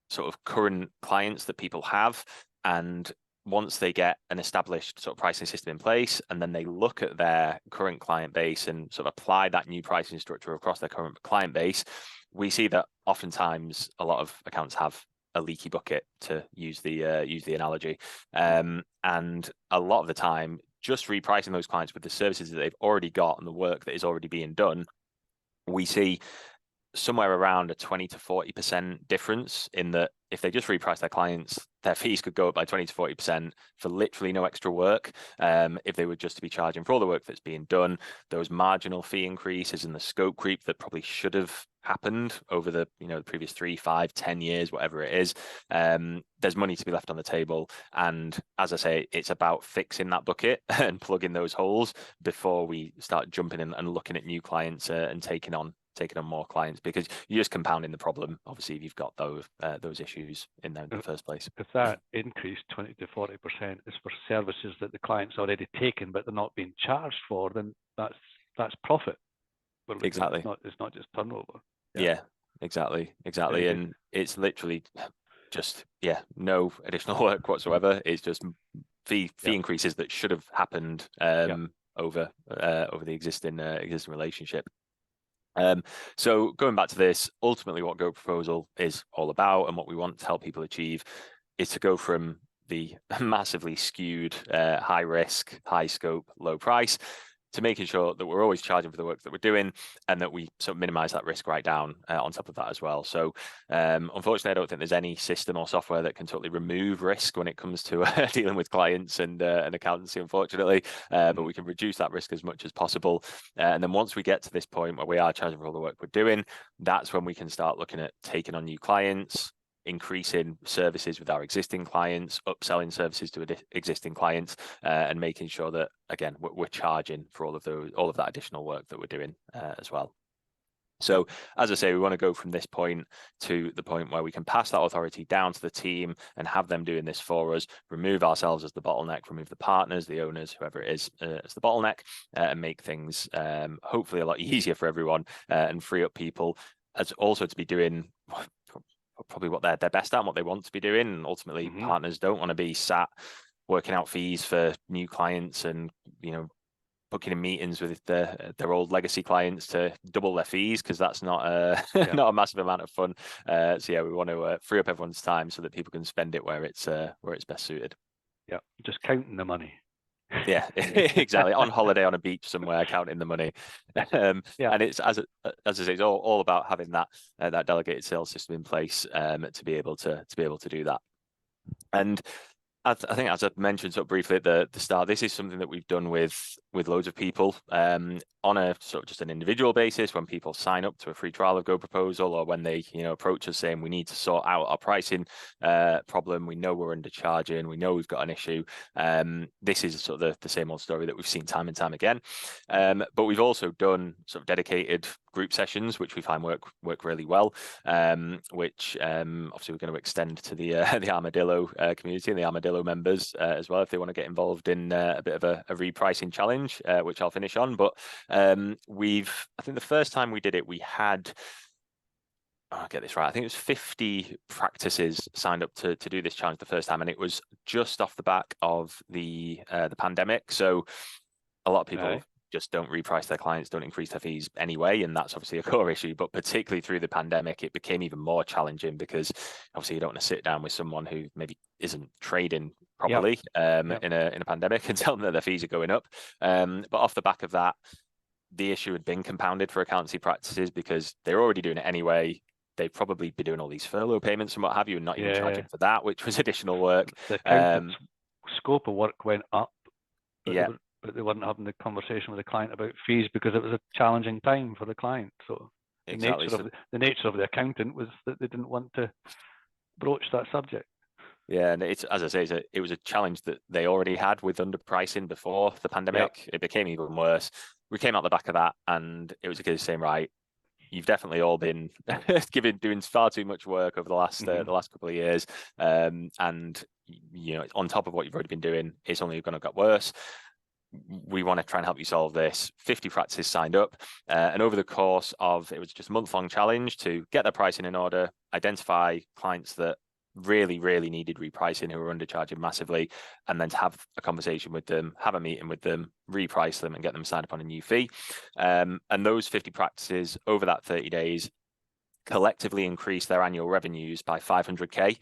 sort of current clients that people have, and once they get an established sort of pricing system in place, and then they look at their current client base and sort of apply that new pricing structure across their current client base, we see that oftentimes a lot of accounts have a leaky bucket, to use the analogy. And a lot of the time, just repricing those clients with the services that they've already got and the work that is already being done, we see somewhere around a 20 to 40% difference in that if they just reprice their clients, their fees could go up by 20 to 40% for literally no extra work. If they were just to be charging for all the work that's being done, those marginal fee increases and the scope creep that probably should have happened over the the previous 3, 5, 10 years, whatever it is, there's money to be left on the table. And as I say, it's about fixing that bucket and plugging those holes before we start jumping in and looking at new clients and taking on more clients, because you're just compounding the problem, obviously, if you've got those issues in there in the first place. If that increase 20 to 40% is for services that the client's already taken but they're not being charged for, then that's profit. Exactly. It's not just turnover. Yeah, exactly. And it's literally just no additional work whatsoever. It's just fee increases that should have happened over the existing relationship. So going back to this, ultimately what GoProposal is all about and what we want to help people achieve is to go from the massively skewed high risk, high scope, low price to making sure that we're always charging for the work that we're doing, and that we sort of minimize that risk right down on top of that as well. So unfortunately, I don't think there's any system or software that can totally remove risk when it comes to dealing with clients and accountancy, unfortunately, but we can reduce that risk as much as possible. And then once we get to this point where we are charging for all the work we're doing, that's when we can start looking at taking on new clients, increasing services with our existing clients, upselling services to existing clients, and making sure that, again, we're charging for all of that additional work that we're doing as well. So as I say, we want to go from this point to the point where we can pass that authority down to the team and have them doing this for us, remove ourselves as the bottleneck, remove the partners, the owners, whoever it is, as the bottleneck, and make things hopefully a lot easier for everyone, and free up people as also to be doing probably what they're best at and what they want to be doing. And ultimately, partners don't want to be sat working out fees for new clients and, you know, booking in meetings with their old legacy clients to double their fees, because that's not not a massive amount of fun. So yeah, we want to free up everyone's time so that people can spend it where it's best suited. Yeah, just counting the money. Yeah, exactly. On holiday on a beach somewhere, counting the money. And it's as I say, it's all about having that delegated sales system in place to be able to do that. And I think, as I mentioned sort of briefly at the start, this is something that we've done with loads of people on a sort of just an individual basis. When people sign up to a free trial of GoProposal, or when they approach us saying we need to sort out our pricing problem, we know we're undercharging, we know we've got an issue. This is sort of the same old story that we've seen time and time again. But we've also done sort of dedicated group sessions, which we find work really well, which obviously we're going to extend to the Armadillo community and the Armadillo members as well, if they want to get involved in a bit of a repricing challenge, which I'll finish on. But I think the first time we did it, we had, I'll get this right, I think it was 50 practices signed up to do this challenge the first time, and it was just off the back of the pandemic. So a lot of people just don't reprice their clients, don't increase their fees anyway, and that's obviously a core issue. But particularly through the pandemic, it became even more challenging, because obviously you don't want to sit down with someone who maybe isn't trading properly in a pandemic and tell them that their fees are going up. But off the back of that, the issue had been compounded for accountancy practices, because they're already doing it anyway. They'd probably be doing all these furlough payments and what have you, and not even charging for that, which was additional work. The accountant's scope of work went up, but they weren't having the conversation with the client about fees, because it was a challenging time for the client. So exactly. The nature of the accountant was that they didn't want to broach that subject. Yeah, and it's, as I say, it was a challenge that they already had with underpricing before the pandemic. It became even worse. We came out the back of that, and it was a case of saying, right, you've definitely all been doing far too much work over the last couple of years, and on top of what you've already been doing, it's only going to get worse. We want to try and help you solve this. 50 practices signed up, and over the course of, it was just a month-long challenge to get their pricing in order, identify clients that really needed repricing, who were undercharging massively, and then to have a conversation with them, have a meeting with them, reprice them, and get them signed up on a new fee. And those 50 practices over that 30 days collectively increased their annual revenues by 500k,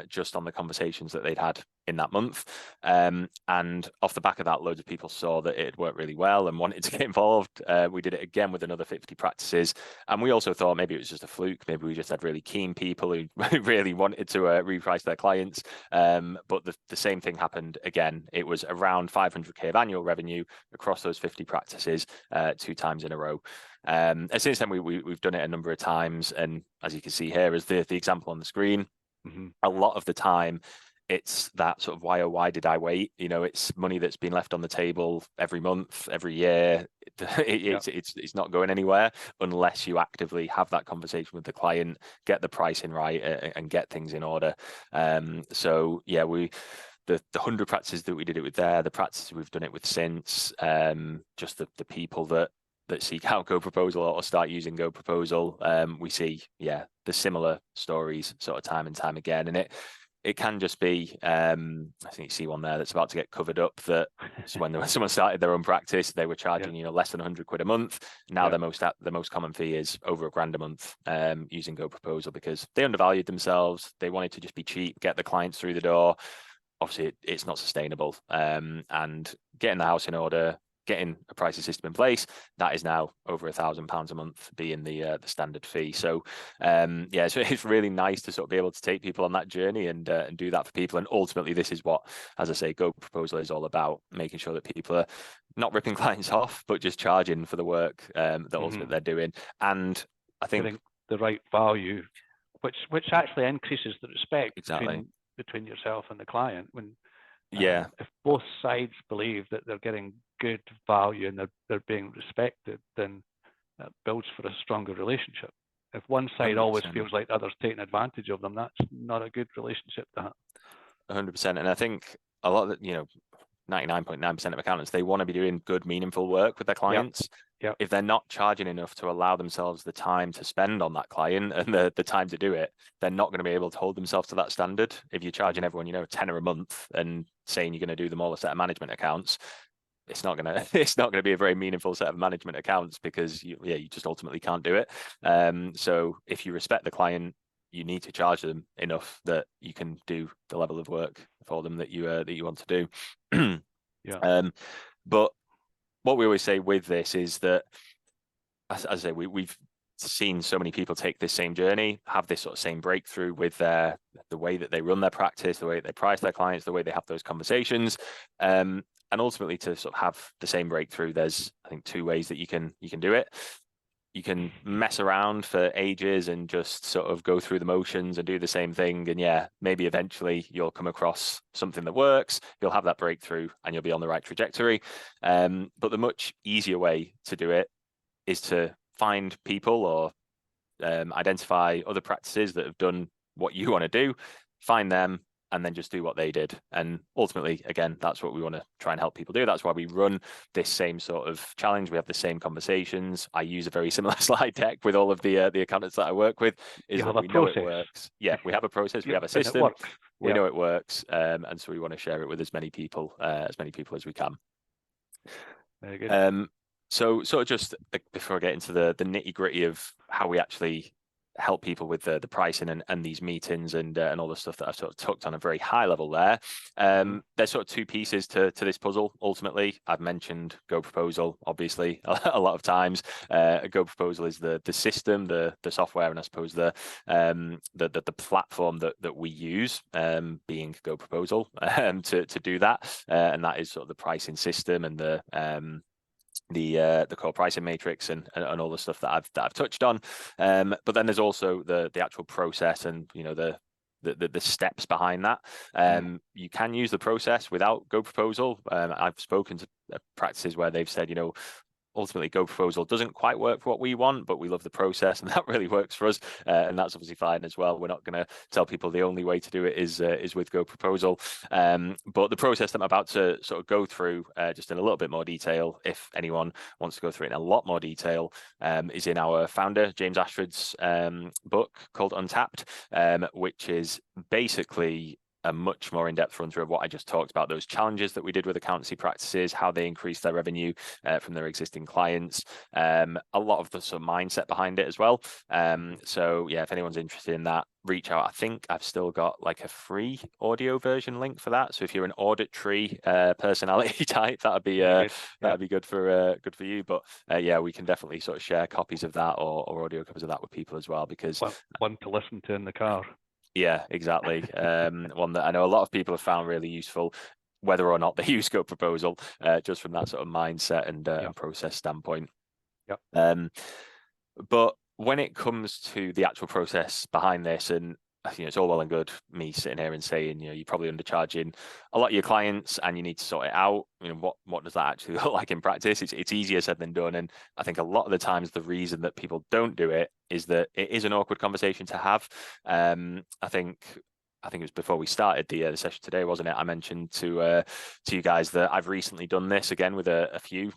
just on the conversations that they'd had in that month. And off the back of that, loads of people saw that it had worked really well and wanted to get involved. We did it again with another 50 practices, and we also thought maybe it was just a fluke. Maybe we just had really keen people who really wanted to reprice their clients. But the same thing happened again. It was around 500k of annual revenue across those 50 practices 2 times in a row. And since then, we've done it a number of times, and as you can see here is the example on the screen. A lot of the time, it's that sort of why did I wait? It's money that's been left on the table every month, every year. It's not going anywhere unless you actively have that conversation with the client, get the pricing right, and get things in order. So yeah, the 100 practices that we did it with there, the practices we've done it with since, just the people that seek out GoProposal or start using GoProposal, we see the similar stories sort of time and time again. And it can just be, I think you see one there that's about to get covered up, that when someone started their own practice, they were charging less than 100 quid a month. Now the most common fee is over $1,000 a month, using GoProposal, because they undervalued themselves. They wanted to just be cheap, get the clients through the door. Obviously, it's not sustainable, and getting the house in order, getting a pricing system in place, that is now over £1,000 a month being the standard fee. So yeah, so it's really nice to sort of be able to take people on that journey and do that for people. And ultimately, this is what, as I say, GoProposal is all about, making sure that people are not ripping clients off, but just charging for the work that ultimately they're doing. And I think getting the right value, which actually increases the respect between yourself and the client. When if both sides believe that they're getting good value and they're being respected, then that builds for a stronger relationship. If one side 100%. always feels like the other's taking advantage of them, that's not a good relationship to have. 100%. And I think a lot of 99.9% of accountants, they want to be doing good, meaningful work with their clients. Yep. If they're not charging enough to allow themselves the time to spend on that client and the time to do it, they're not going to be able to hold themselves to that standard. If you're charging everyone, £10 a month and saying you're going to do them all a set of management accounts, it's not gonna be a very meaningful set of management accounts, because you just ultimately can't do it. So if you respect the client, you need to charge them enough that you can do the level of work for them that you want to do. But what we always say with this is that, as I say, we've seen so many people take this same journey, have this sort of same breakthrough with the way that they run their practice, the way they price their clients, the way they have those conversations. And ultimately, to sort of have the same breakthrough, there's, I think, two ways that you can do it. You can mess around for ages and just sort of go through the motions and do the same thing. And maybe eventually you'll come across something that works, you'll have that breakthrough and you'll be on the right trajectory. But the much easier way to do it is to find people or identify other practices that have done what you want to do, find them, and then just do what they did. And ultimately, again, that's what we want to try and help people do. That's why we run this same sort of challenge. We have the same conversations. I use a very similar slide deck with all of the accountants that I work with. Is that we know it works. Yeah, we have a process. We have a system. We know it works, and so we want to share it with as many people as we can. Very good. So sort of just before I get into the nitty gritty of how we actually help people with the pricing and these meetings and all the stuff that I've sort of touched on a very high level there. There's sort of two pieces to this puzzle. Ultimately, I've mentioned GoProposal, obviously, a lot of times. GoProposal is the system, the software, and I suppose the platform that we use, being GoProposal, to do that. And that is sort of the pricing system and the core pricing matrix and all the stuff that I've touched on, but then there's also the actual process and the steps behind that. You can use the process without GoProposal. I've spoken to practices where they've said, ultimately GoProposal doesn't quite work for what we want, but we love the process and that really works for us, and that's obviously fine as well. We're not going to tell people the only way to do it is with GoProposal, but the process that I'm about to sort of go through just in a little bit more detail, if anyone wants to go through it in a lot more detail, is in our founder James Ashford's book called Untapped, which is basically a much more in-depth run through of what I just talked about, those challenges that we did with accountancy practices, how they increased their revenue from their existing clients, a lot of the sort of mindset behind it as well. So yeah, if anyone's interested in that, reach out. I think I've still got like a free audio version link for that. So if you're an auditory personality type, that'd be good for you. But yeah, we can definitely sort of share copies of that or audio copies of that with people as well, because one to listen to in the car. Yeah, exactly. One that I know a lot of people have found really useful, whether or not they use GoProposal, just from that sort of mindset and process standpoint. But when it comes to the actual process behind this, and it's all well and good me sitting here and saying, you're probably undercharging a lot of your clients and you need to sort it out. What does that actually look like in practice? It's easier said than done. And I think a lot of the times the reason that people don't do it is that it is an awkward conversation to have. I think it was before we started the session today, wasn't it? I mentioned to you guys that I've recently done this again with a few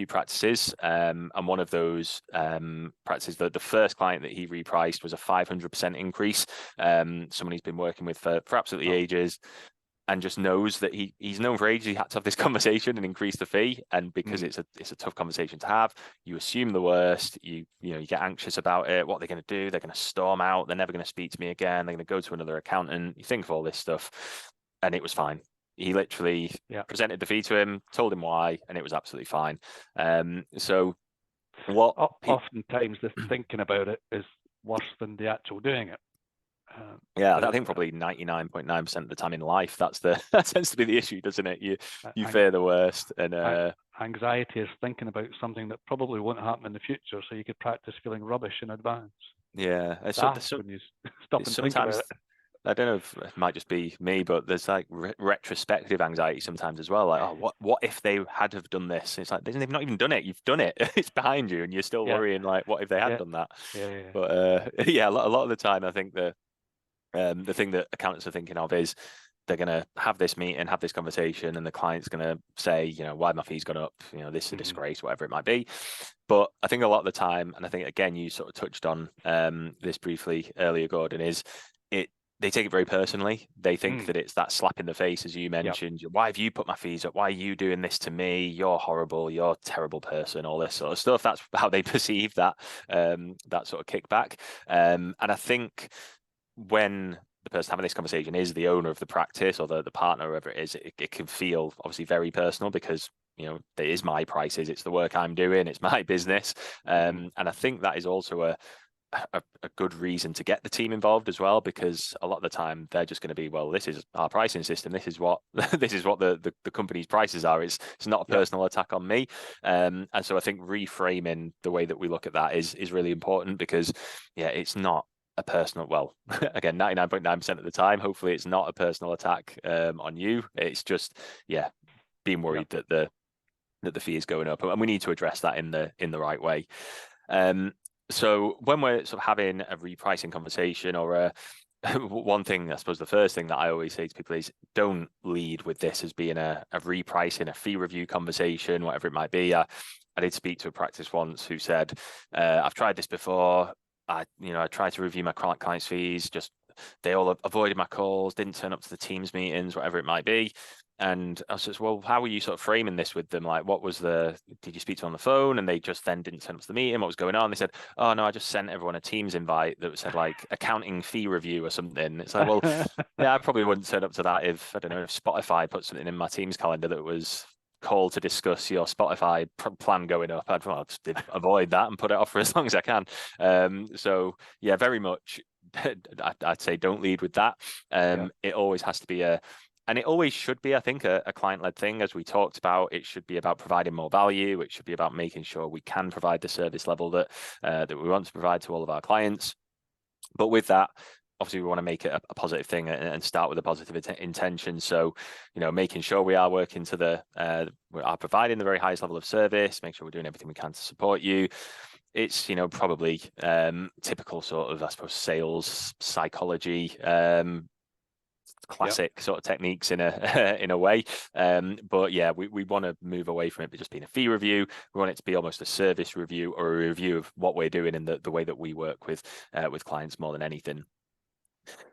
practices, and one of those practices, the first client that he repriced was a 500% increase. Someone he's been working with for absolutely ages, and just knows that he's known for ages he had to have this conversation and increase the fee. And because it's a tough conversation to have, you assume the worst, you get anxious about it. What are they going to do? They're going to storm out. They're never going to speak to me again. They're going to go to another accountant. You think of all this stuff, and it was fine. he literally presented the fee to him, told him why, and it was absolutely fine. So what oftentimes the thinking about it is worse than the actual doing it. I think probably 99.9% of the time in life, that tends to be the issue, doesn't it? You fear the worst, and anxiety is thinking about something that probably won't happen in the future, so you could practice feeling rubbish in advance. Yeah, when you stop and think about it. I don't know if it might just be me, but there's like retrospective anxiety sometimes as well. Like, oh, what if they had have done this? It's like they've not even done it. You've done it. It's behind you, and you're still worrying like, what if they had done that? But a lot of the time, I think the thing that accountants are thinking of is they're going to have this meeting, have this conversation, and the client's going to say, why my fees gone up? This is a disgrace, whatever it might be. But I think a lot of the time, and I think again you sort of touched on this briefly earlier, Gordon, is they take it very personally. They think that it's that slap in the face, as you mentioned. Why have you put my fees up? Why are you doing this to me? You're horrible. You're a terrible person. All this sort of stuff. That's how they perceive that sort of kickback. And I think when the person having this conversation is the owner of the practice or the partner, whoever it is, it can feel obviously very personal because it is my prices. It's the work I'm doing. It's my business. And I think that is also a good reason to get the team involved as well, because a lot of the time they're just going to be, well, this is our pricing system, this is what the company's prices are. It's not a personal attack on me, and so I think reframing the way that we look at that is really important, because it's not a personal, well, again, 99.9% of the time hopefully it's not a personal attack on you. It's just being worried that the fee is going up, and we need to address that in the right way. So when we're sort of having a repricing conversation or one thing, I suppose the first thing that I always say to people is don't lead with this as being a repricing, a fee review conversation, whatever it might be. I did speak to a practice once who said, I've tried this before. I tried to review my clients' fees, just they all avoided my calls, didn't turn up to the Teams meetings, whatever it might be. And I was just, well, how were you sort of framing this with them? Like, did you speak to them on the phone and they just then didn't turn up to the meeting? What was going on? They said, oh no, I just sent everyone a Teams invite that said like accounting fee review or something. It's like, well, I probably wouldn't turn up to that if, I don't know, if Spotify put something in my Teams calendar that was call to discuss your Spotify plan going up. I'd just avoid that and put it off for as long as I can. So very much, I'd say don't lead with that. It always has to be and it always should be, I think, a client-led thing. As we talked about, it should be about providing more value. It should be about making sure we can provide the service level that we want to provide to all of our clients. But with that, obviously, we want to make it a positive thing and start with a positive intention. So, making sure we are working to we are providing the very highest level of service, make sure we're doing everything we can to support you. It's, probably typical sort of, I suppose, sales psychology, classic sort of techniques in a way, but we want to move away from it just being a fee review. We want it to be almost a service review or a review of what we're doing and the way that we work with clients more than anything.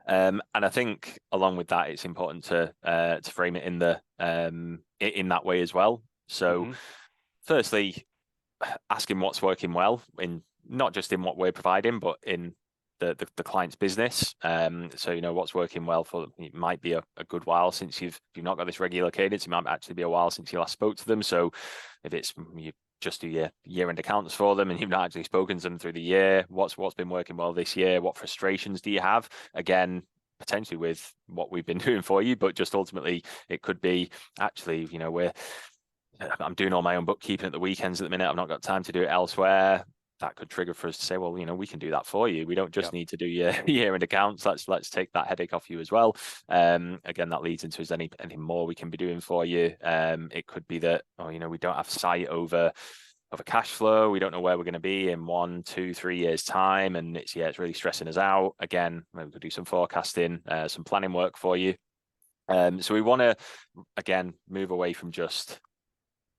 And I think along with that, it's important to frame it in in that way as well. So firstly, asking what's working well, in not just in what we're providing, but in the client's business. So what's working well for them. It might be a good while since you've not got this regular cadence. It might actually be a while since you last spoke to them. So if it's you just do your year-end accounts for them and you've not actually spoken to them through the year, what's been working well this year? What frustrations do you have? Again, potentially with what we've been doing for you, but just ultimately it could be actually, I'm doing all my own bookkeeping at the weekends at the minute. I've not got time to do it elsewhere. That could trigger for us to say, well, we can do that for you. We don't just need to do your year-end accounts. Let's take that headache off you as well. Again, that leads into is anything more we can be doing for you. It could be that, we don't have sight over cash flow. We don't know where we're going to be in 1, 2, 3 years time, and it's really stressing us out. Again, maybe we could do some forecasting, some planning work for you. So we want to again move away from just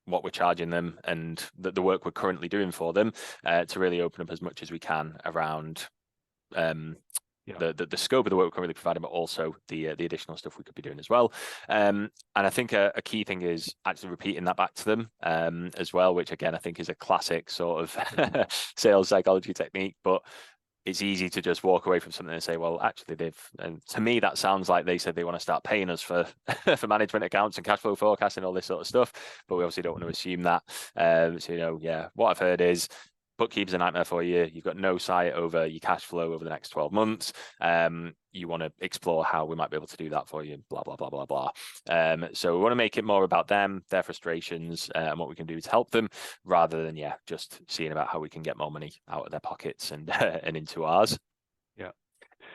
what we're charging them and the work we're currently doing for them, to really open up as much as we can around the scope of the work we're currently providing, but also the additional stuff we could be doing as well. And I think a key thing is actually repeating that back to them as well, which again I think is a classic sort of sales psychology technique. But it's easy to just walk away from something and say, well, actually and to me, that sounds like they said they want to start paying us for, for management accounts and cash flow forecasting, all this sort of stuff, but we obviously don't want to assume that. So, yeah, what I've heard is bookkeeper's a nightmare for you. You've got no sight over your cash flow over the next 12 months. You want to explore how we might be able to do that for you, blah, blah, blah, blah, blah. So we want to make it more about them, their frustrations, and what we can do to help them, rather than, just seeing about how we can get more money out of their pockets and and into ours. Yeah.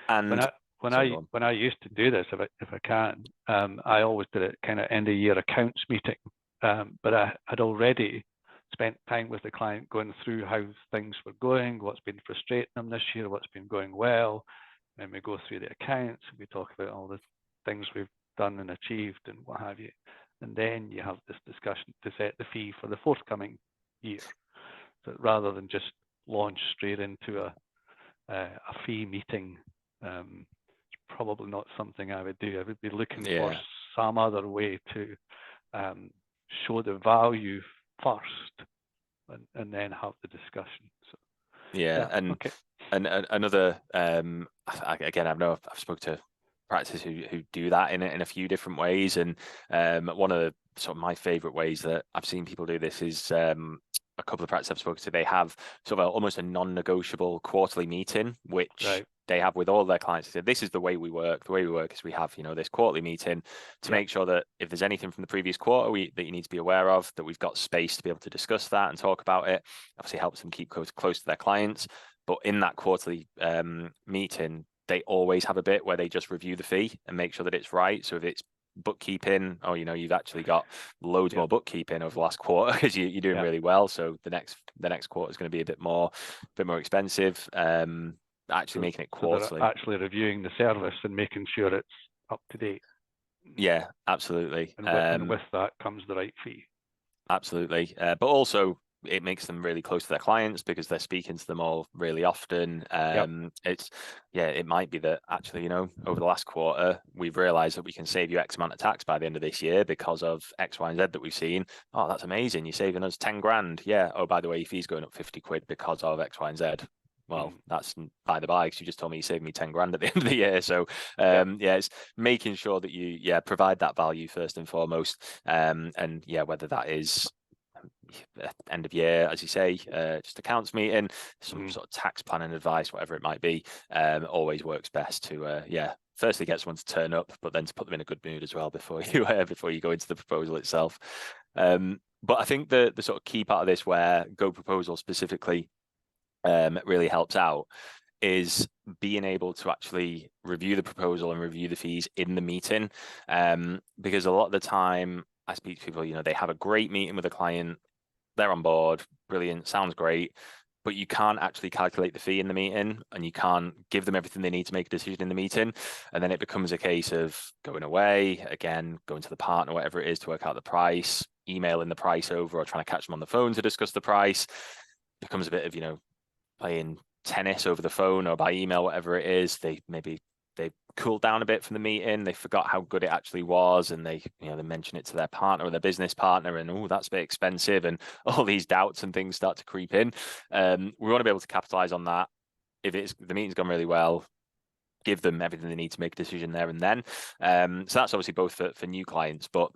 And when I used to do this, if I can, I always did it kind of end of year accounts meeting. But I had already spent time with the client going through how things were going, what's been frustrating them this year, what's been going well. And we go through the accounts and we talk about all the things we've done and achieved and what have you. And then you have this discussion to set the fee for the forthcoming year. So rather than just launch straight into a fee meeting, it's probably not something I would do. I would be looking for some other way to show the value first and then have the discussion. So, and another again, I've spoke to practices who do that in a few different ways, and one of the sort of my favorite ways that I've seen people do this is a couple of practices I've spoken to, they have sort of almost a non-negotiable quarterly meeting, which they have with all their clients. They said, this is the way we work. The way we work is we have, this quarterly meeting to make sure that if there's anything from the previous quarter that you need to be aware of, that we've got space to be able to discuss that and talk about it. Obviously helps them keep close to their clients. But in that quarterly meeting, they always have a bit where they just review the fee and make sure that it's right. So if it's bookkeeping, or you've actually got loads more bookkeeping over the last quarter because you're doing really well, so the next quarter is going to be a bit more expensive. Actually making it quarterly, actually reviewing the service and making sure it's up to date. Yeah, absolutely. And with that comes the right fee. Absolutely, but also it makes them really close to their clients because they're speaking to them all really often. It might be that actually, over the last quarter, we've realized that we can save you X amount of tax by the end of this year because of X, Y, and Z that we've seen. Oh, that's amazing. You're saving us 10 grand. Yeah. Oh, by the way, your fee's going up 50 quid because of X, Y, and Z. Well, that's by the by, because you just told me you saved me 10 grand at the end of the year. So, it's making sure that you, provide that value first and foremost. Whether that is end of year, as you say, just accounts meeting, some sort of tax planning advice, whatever it might be, always works best to firstly get someone to turn up, but then to put them in a good mood as well before you go into the proposal itself. But I think the sort of key part of this, where GoProposal specifically really helps out, is being able to actually review the proposal and review the fees in the meeting, because a lot of the time I speak to people, they have a great meeting with a client, they're on board, brilliant, sounds great, but you can't actually calculate the fee in the meeting, and you can't give them everything they need to make a decision in the meeting. And then it becomes a case of going away, again, going to the partner, whatever it is, to work out the price, emailing the price over, or trying to catch them on the phone to discuss the price. It becomes a bit of, playing tennis over the phone or by email, whatever it is. They cooled down a bit from the meeting, they forgot how good it actually was, and they mention it to their partner or their business partner, and that's a bit expensive, and all these doubts and things start to creep in. We want to be able to capitalize on that. If the meeting's gone really well, give them everything they need to make a decision there and then. So that's obviously both for new clients, but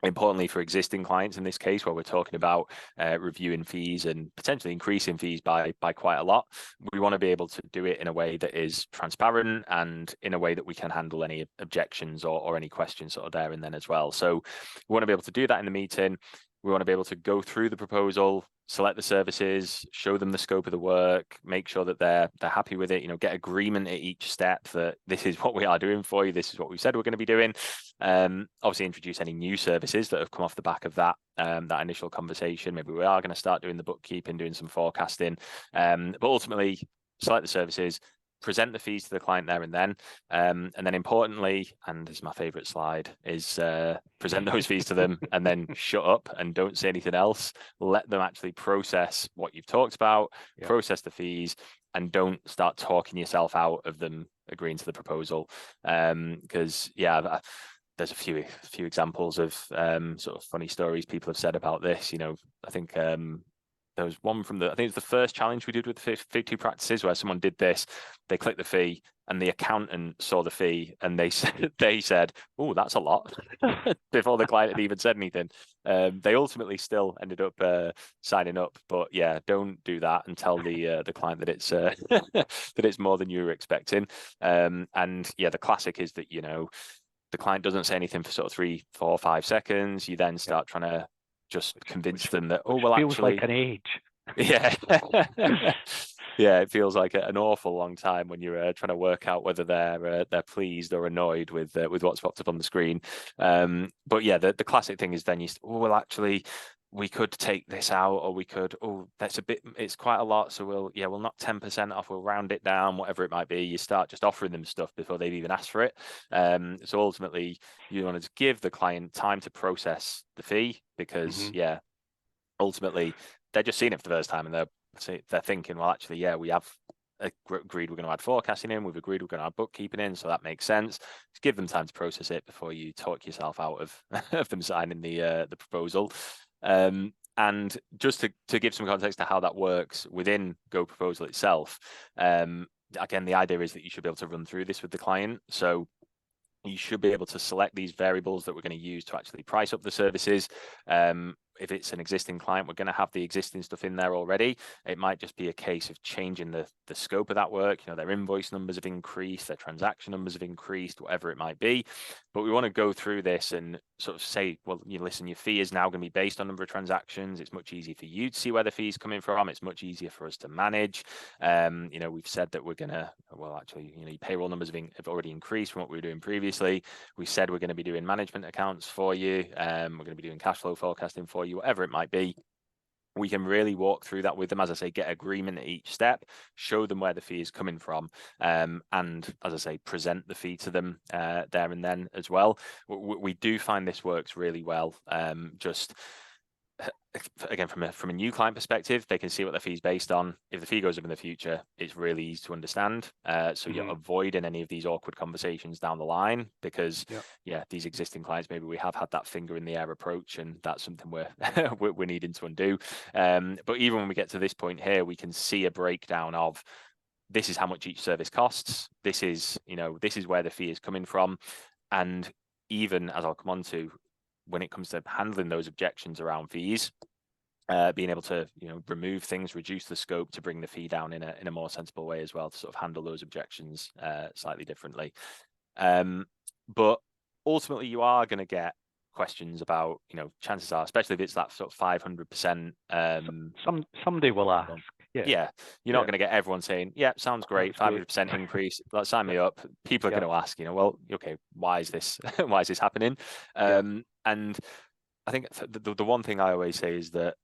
importantly for existing clients in this case, where we're talking about reviewing fees and potentially increasing fees by quite a lot. We want to be able to do it in a way that is transparent and in a way that we can handle any objections or any questions sort of there and then as well. So we want to be able to do that in the meeting. We want to be able to go through the proposal, select the services, show them the scope of the work, make sure that they're happy with it, get agreement at each step that this is what we are doing for you, this is what we said we're going to be doing. Obviously introduce any new services that have come off the back of that initial conversation. Maybe we are going to start doing the bookkeeping, doing some forecasting, but ultimately select the services, present the fees to the client there and then. And then importantly, and this is my favorite slide, is present those fees to them and then shut up and don't say anything else. Let them actually process what you've talked about, process the fees, and don't start talking yourself out of them agreeing to the proposal. Because there's a few examples of sort of funny stories people have said about this. I think there was one from I think it's the first challenge we did with the 52 practices where someone did this, they clicked the fee and the accountant saw the fee and they said, oh, that's a lot, before the client had even said anything. They ultimately still ended up signing up, but yeah, don't do that and tell the client that it's that it's more than you were expecting. And yeah, the classic is that, the client doesn't say anything for sort of 3, 4, 5 seconds. You then start trying to just convince them that, oh, well, feels actually, like an age. yeah. Yeah, it feels like an awful long time when you're trying to work out whether they're pleased or annoyed with what's popped up on the screen. But yeah, the classic thing is then well, actually, we could take this out, or we could, it's quite a lot, so we'll knock 10% off, we'll round it down, whatever it might be. You start just offering them stuff before they've even asked for it. So ultimately, you want to give the client time to process the fee, because ultimately they're just seeing it for the first time and they're thinking, well, actually, yeah, we have agreed we're going to add forecasting in, we've agreed we're going to add bookkeeping in, so that makes sense. Just give them time to process it before you talk yourself out of them signing the proposal. And just to give some context to how that works within GoProposal itself, again, the idea is that you should be able to run through this with the client. So you should be able to select these variables that we're going to use to actually price up the services. If it's an existing client, we're going to have the existing stuff in there already. It might just be a case of changing the scope of that work. Their invoice numbers have increased, their transaction numbers have increased, whatever it might be. But we want to go through this and sort of say, well, listen, your fee is now going to be based on number of transactions. It's much easier for you to see where the fee is coming from. It's much easier for us to manage. We've said that we're going to, well, actually, your payroll numbers have already increased from what we were doing previously. We said we're going to be doing management accounts for you. We're going to be doing cash flow forecasting for you, whatever it might be. We can really walk through that with them, as I say, get agreement at each step, show them where the fee is coming from, and as I say, present the fee to them there and then as well. We do find this works really well. Just again, from a new client perspective, they can see what the fee is based on. If the fee goes up in the future, it's really easy to understand. So you're avoiding any of these awkward conversations down the line, because these existing clients, maybe we have had that finger in the air approach, and that's something we're needing to undo. But even when we get to this point here, we can see a breakdown of, this is how much each service costs. This is where the fee is coming from. And even, as I'll come on to, when it comes to handling those objections around fees, being able to remove things, reduce the scope to bring the fee down in a more sensible way as well, to sort of handle those objections slightly differently. But ultimately, you are going to get questions about, chances are, especially if it's that sort of 500%. Somebody will ask. Yeah, you're not going to get everyone saying, yeah, sounds great, 500% increase, let's sign me up. People are going to ask, well, okay, why is this happening? And I think the one thing I always say is that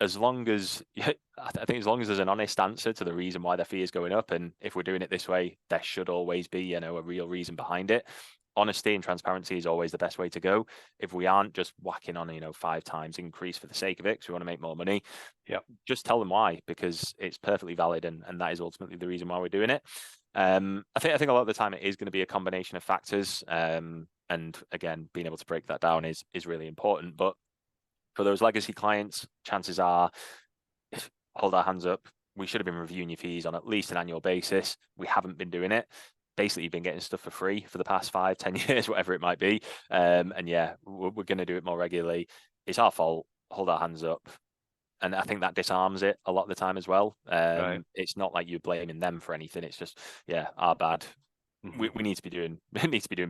as long as there's an honest answer to the reason why their fee is going up, and if we're doing it this way, there should always be, a real reason behind it. Honesty and transparency is always the best way to go. If we aren't just whacking on, 5 times increase for the sake of it, because we want to make more money, just tell them why, because it's perfectly valid, and that is ultimately the reason why we're doing it. I think a lot of the time it is going to be a combination of factors, and again, being able to break that down is really important. But for those legacy clients, chances are, hold our hands up, we should have been reviewing your fees on at least an annual basis. We haven't been doing it. Basically, you've been getting stuff for free for the past 5, 10 years, whatever it might be. And yeah, we're going to do it more regularly. It's our fault. Hold our hands up. And I think that disarms it a lot of the time as well. It's not like you're blaming them for anything. It's just, our bad. We need to be doing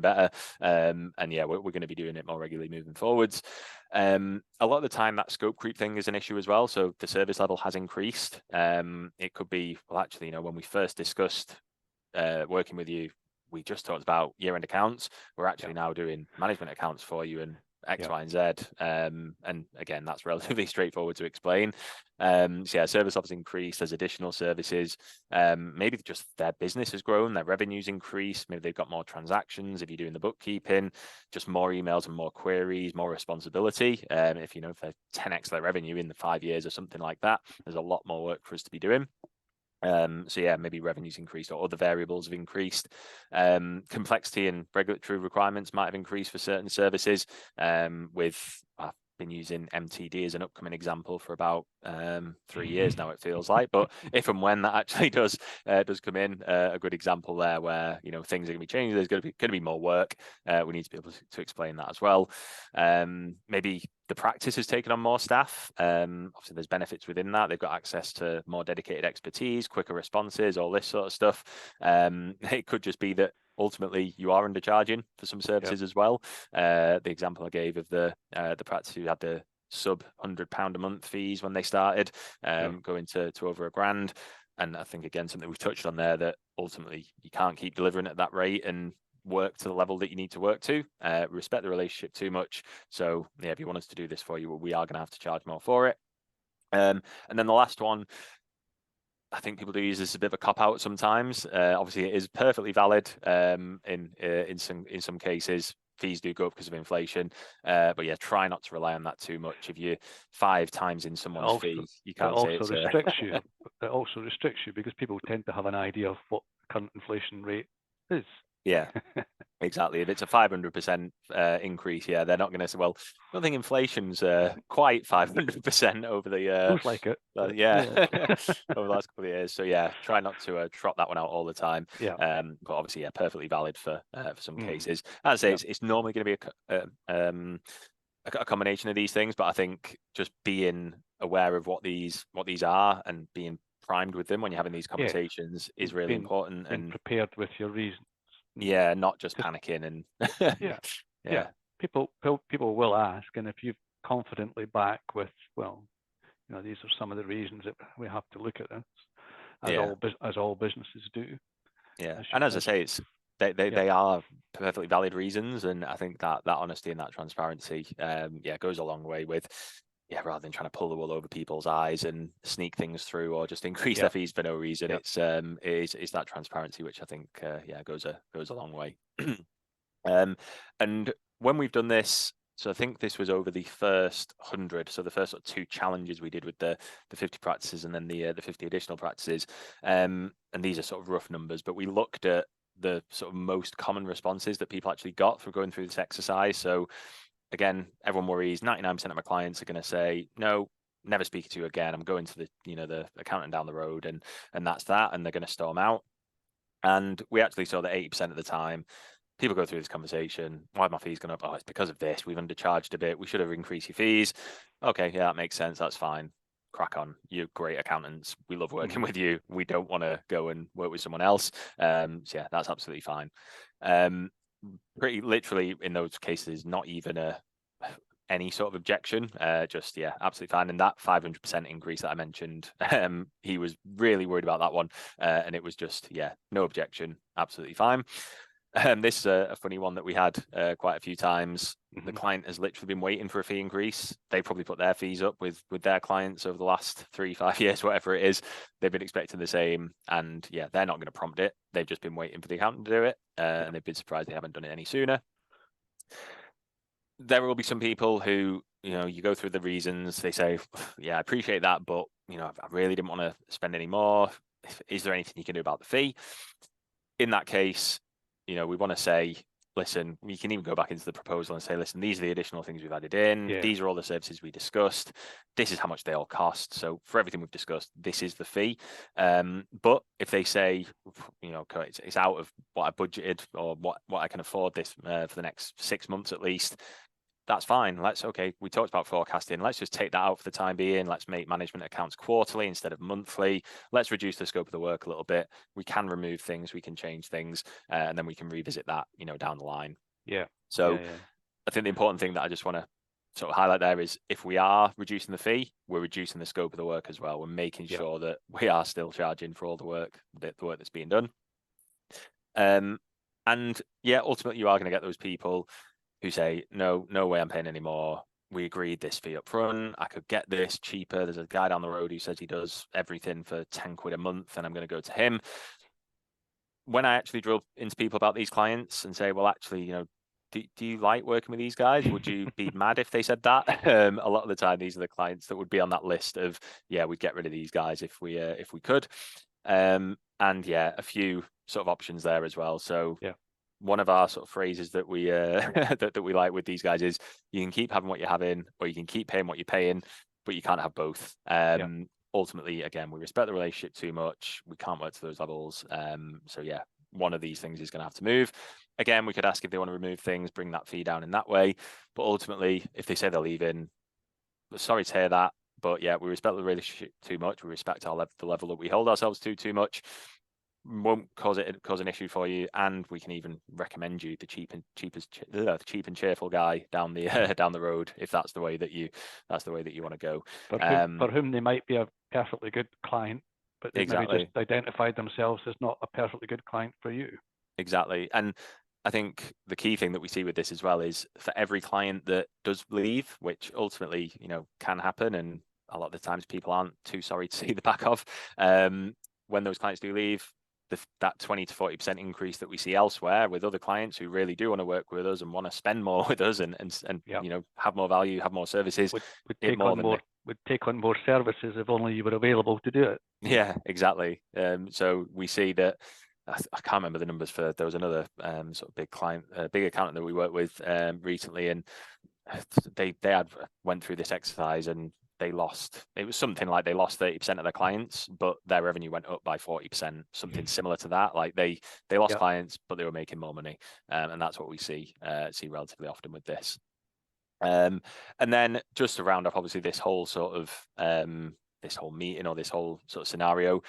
better. And yeah, we're going to be doing it more regularly moving forwards. A lot of the time, that scope creep thing is an issue as well. So the service level has increased. It could be, well, actually, when we first discussed working with you, we just talked about year-end accounts. We're actually now doing management accounts for you, and X, Y, and Z. And again, that's relatively straightforward to explain. So yeah, service levels increased. There's additional services. Maybe just their business has grown, their revenues increased. Maybe they've got more transactions. If you're doing the bookkeeping, just more emails and more queries, more responsibility. If they're 10x their revenue in the 5 years or something like that, there's a lot more work for us to be doing. So yeah, maybe revenues increased or other variables have increased. Complexity and regulatory requirements might have increased for certain services. With been using MTD as an upcoming example for about 3 years now, it feels like. But if and when that actually does come in, a good example there where, you know, things are going to be changing, there's going to be more work. We need to be able to explain that as well. Maybe the practice has taken on more staff. Obviously, there's benefits within that. They've got access to more dedicated expertise, quicker responses, all this sort of stuff. It could just be that ultimately you are undercharging for some services as well. The example I gave of the practice who had the sub £100 a month fees when they started, going to over £1,000. And I think, again, something we've touched on there, that ultimately you can't keep delivering at that rate and work to the level that you need to work to. Respect the relationship too much. So yeah, if you want us to do this for you, we are going to have to charge more for it. And then the last one, I think people do use this as a bit of a cop out sometimes. Obviously, it is perfectly valid. In some cases, fees do go up because of inflation. But yeah, try not to rely on that too much. If you're 5 times in someone's fee, you can't say it's restricts you. It also restricts you because people tend to have an idea of what current inflation rate is. Yeah, exactly. If it's a 500% increase, yeah, they're not going to say, well, I don't think inflation's quite 500% over the Feels like it. over the last couple of years. So yeah, try not to trot that one out all the time. Yeah. But obviously, yeah, perfectly valid for some cases. As I say, it's normally going to be a combination of these things, but I think just being aware of what these are and being primed with them when you're having these conversations is really important. And prepared with your reasons. Yeah, not just panicking and yeah. People will ask, and if you confidently back with, well, you know, these are some of the reasons that we have to look at this, as all businesses do. Yeah, and as I say, it's they are perfectly valid reasons, and I think that honesty and that transparency, goes a long way with. Yeah, rather than trying to pull the wool over people's eyes and sneak things through or just increase their fees for no reason, it's that transparency which I think goes a long way. And when we've done this, so I think this was over the first 100, so the first sort of 2 challenges we did with the 50 practices and then the 50 additional practices, and these are sort of rough numbers, but we looked at the sort of most common responses that people actually got from going through this exercise. So again, everyone worries 99% of my clients are going to say, no, never speaking to you again. I'm going to the accountant down the road, and that's that, and they're going to storm out. And we actually saw that 80% of the time, people go through this conversation. Why have my fees gone up? Oh, it's because of this. We've undercharged a bit. We should have increased your fees. Okay, yeah, that makes sense. That's fine. Crack on. You're great accountants. We love working with you. We don't want to go and work with someone else. So yeah, that's absolutely fine. Pretty literally in those cases, not even any sort of objection, absolutely fine. And that 500% increase that I mentioned, he was really worried about that one, and it was just no objection, absolutely fine. This is a funny one that we had quite a few times. The client has literally been waiting for a fee increase. They probably put their fees up with their clients over the last 3-5 years, whatever it is. They've been expecting the same, and they're not going to prompt it. They've just been waiting for the accountant to do it, and they've been surprised they haven't done it any sooner. There will be some people who, you go through the reasons. They say, yeah, I appreciate that, but I really didn't want to spend any more. Is there anything you can do about the fee? In that case, we want to say, listen, we can even go back into the proposal and say, listen, these are the additional things we've added in. Yeah. These are all the services we discussed. This is how much they all cost. So for everything we've discussed, this is the fee. But if they say, it's out of what I budgeted or what I can afford this for the next 6 months at least, that's fine. We talked about forecasting. Let's just take that out for the time being. Let's make management accounts quarterly instead of monthly. Let's reduce the scope of the work a little bit. We can remove things, we can change things, and then we can revisit that, down the line. Yeah. So I think the important thing that I just want to sort of highlight there is if we are reducing the fee, we're reducing the scope of the work as well. We're making sure that we are still charging for all the work that's being done. And ultimately you are going to get those people who say, no way I'm paying any more. We agreed this fee up front. I could get this cheaper. There's a guy down the road who says he does everything for 10 quid a month and I'm going to go to him. When I actually drill into people about these clients and say, well, actually, do you like working with these guys? Would you be mad if they said that? A lot of the time, these are the clients that would be on that list of, we'd get rid of these guys if we could. And a few sort of options there as well. So one of our sort of phrases that we that we like with these guys is you can keep having what you're having, or you can keep paying what you're paying, but you can't have both. Ultimately, again, we respect the relationship too much. We can't work to those levels. So yeah, one of these things is going to have to move. Again, we could ask if they want to remove things, bring that fee down in that way. But ultimately, if they say they're leaving, sorry to hear that. But yeah, we respect the relationship too much. We respect the level that we hold ourselves to too much. Won't cause an issue for you, and we can even recommend you the cheap and cheerful guy down the down the road if that's the way that you want to go. For whom they might be a perfectly good client, but they've maybe just identified themselves as not a perfectly good client for you. Exactly. And I think the key thing that we see with this as well is for every client that does leave, which ultimately, can happen, and a lot of the times people aren't too sorry to see the back of, when those clients do leave, that 20 to 40% increase that we see elsewhere with other clients who really do want to work with us and want to spend more with us and have more value, have more services, would take on more services if only you were available to do it. Yeah, exactly. So we see that. I can't remember the numbers for. There was another sort of big client, big accountant that we worked with recently, and they had went through this exercise and they lost. It was something like they lost 30% of their clients, but their revenue went up by 40%. Something similar to that. Like they lost clients, but they were making more money, and that's what we see relatively often with this. And then just to round off, obviously, this whole sort of this whole meeting or this whole sort of scenario,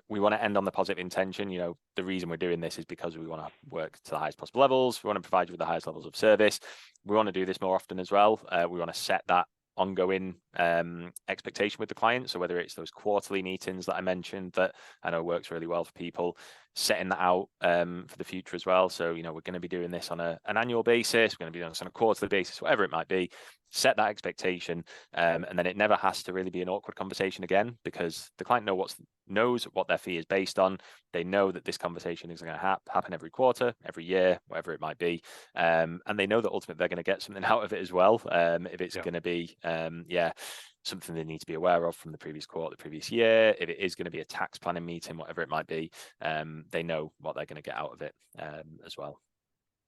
we want to end on the positive intention. The reason we're doing this is because we want to work to the highest possible levels. We want to provide you with the highest levels of service. We want to do this more often as well. We want to set that ongoing expectation with the client. So whether it's those quarterly meetings that I mentioned that I know works really well for people, setting that out for the future as well. So, we're going to be doing this on an annual basis. We're going to be doing this on a quarterly basis, whatever it might be. Set that expectation, and then it never has to really be an awkward conversation again, because the client knows what their fee is based on. They know that this conversation is going to happen every quarter, every year, whatever it might be, and they know that ultimately they're going to get something out of it as well. If it's going to be, something they need to be aware of from the previous quarter, the previous year, if it is going to be a tax planning meeting, whatever it might be, they know what they're going to get out of it as well.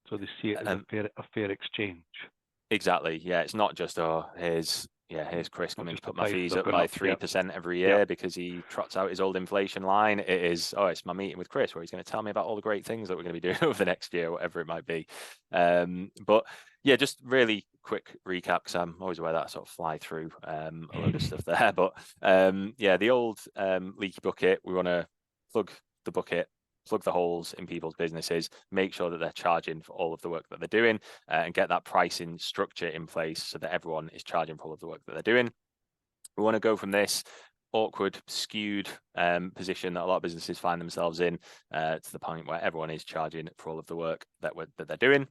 So they see it as a fair exchange. Exactly. Yeah, it's not just here's Chris coming to put my fees up by 3% every year because he trots out his old inflation line. It is, it's my meeting with Chris where he's going to tell me about all the great things that we're going to be doing over the next year, whatever it might be. But yeah, just really quick recap, because I'm always aware that I sort of fly through a load of stuff there. But the old leaky bucket, we want to plug the bucket, plug the holes in people's businesses, make sure that they're charging for all of the work that they're doing, and get that pricing structure in place so that everyone is charging for all of the work that they're doing. We want to go from this awkward, skewed position that a lot of businesses find themselves in to the point where everyone is charging for all of the work that they're doing.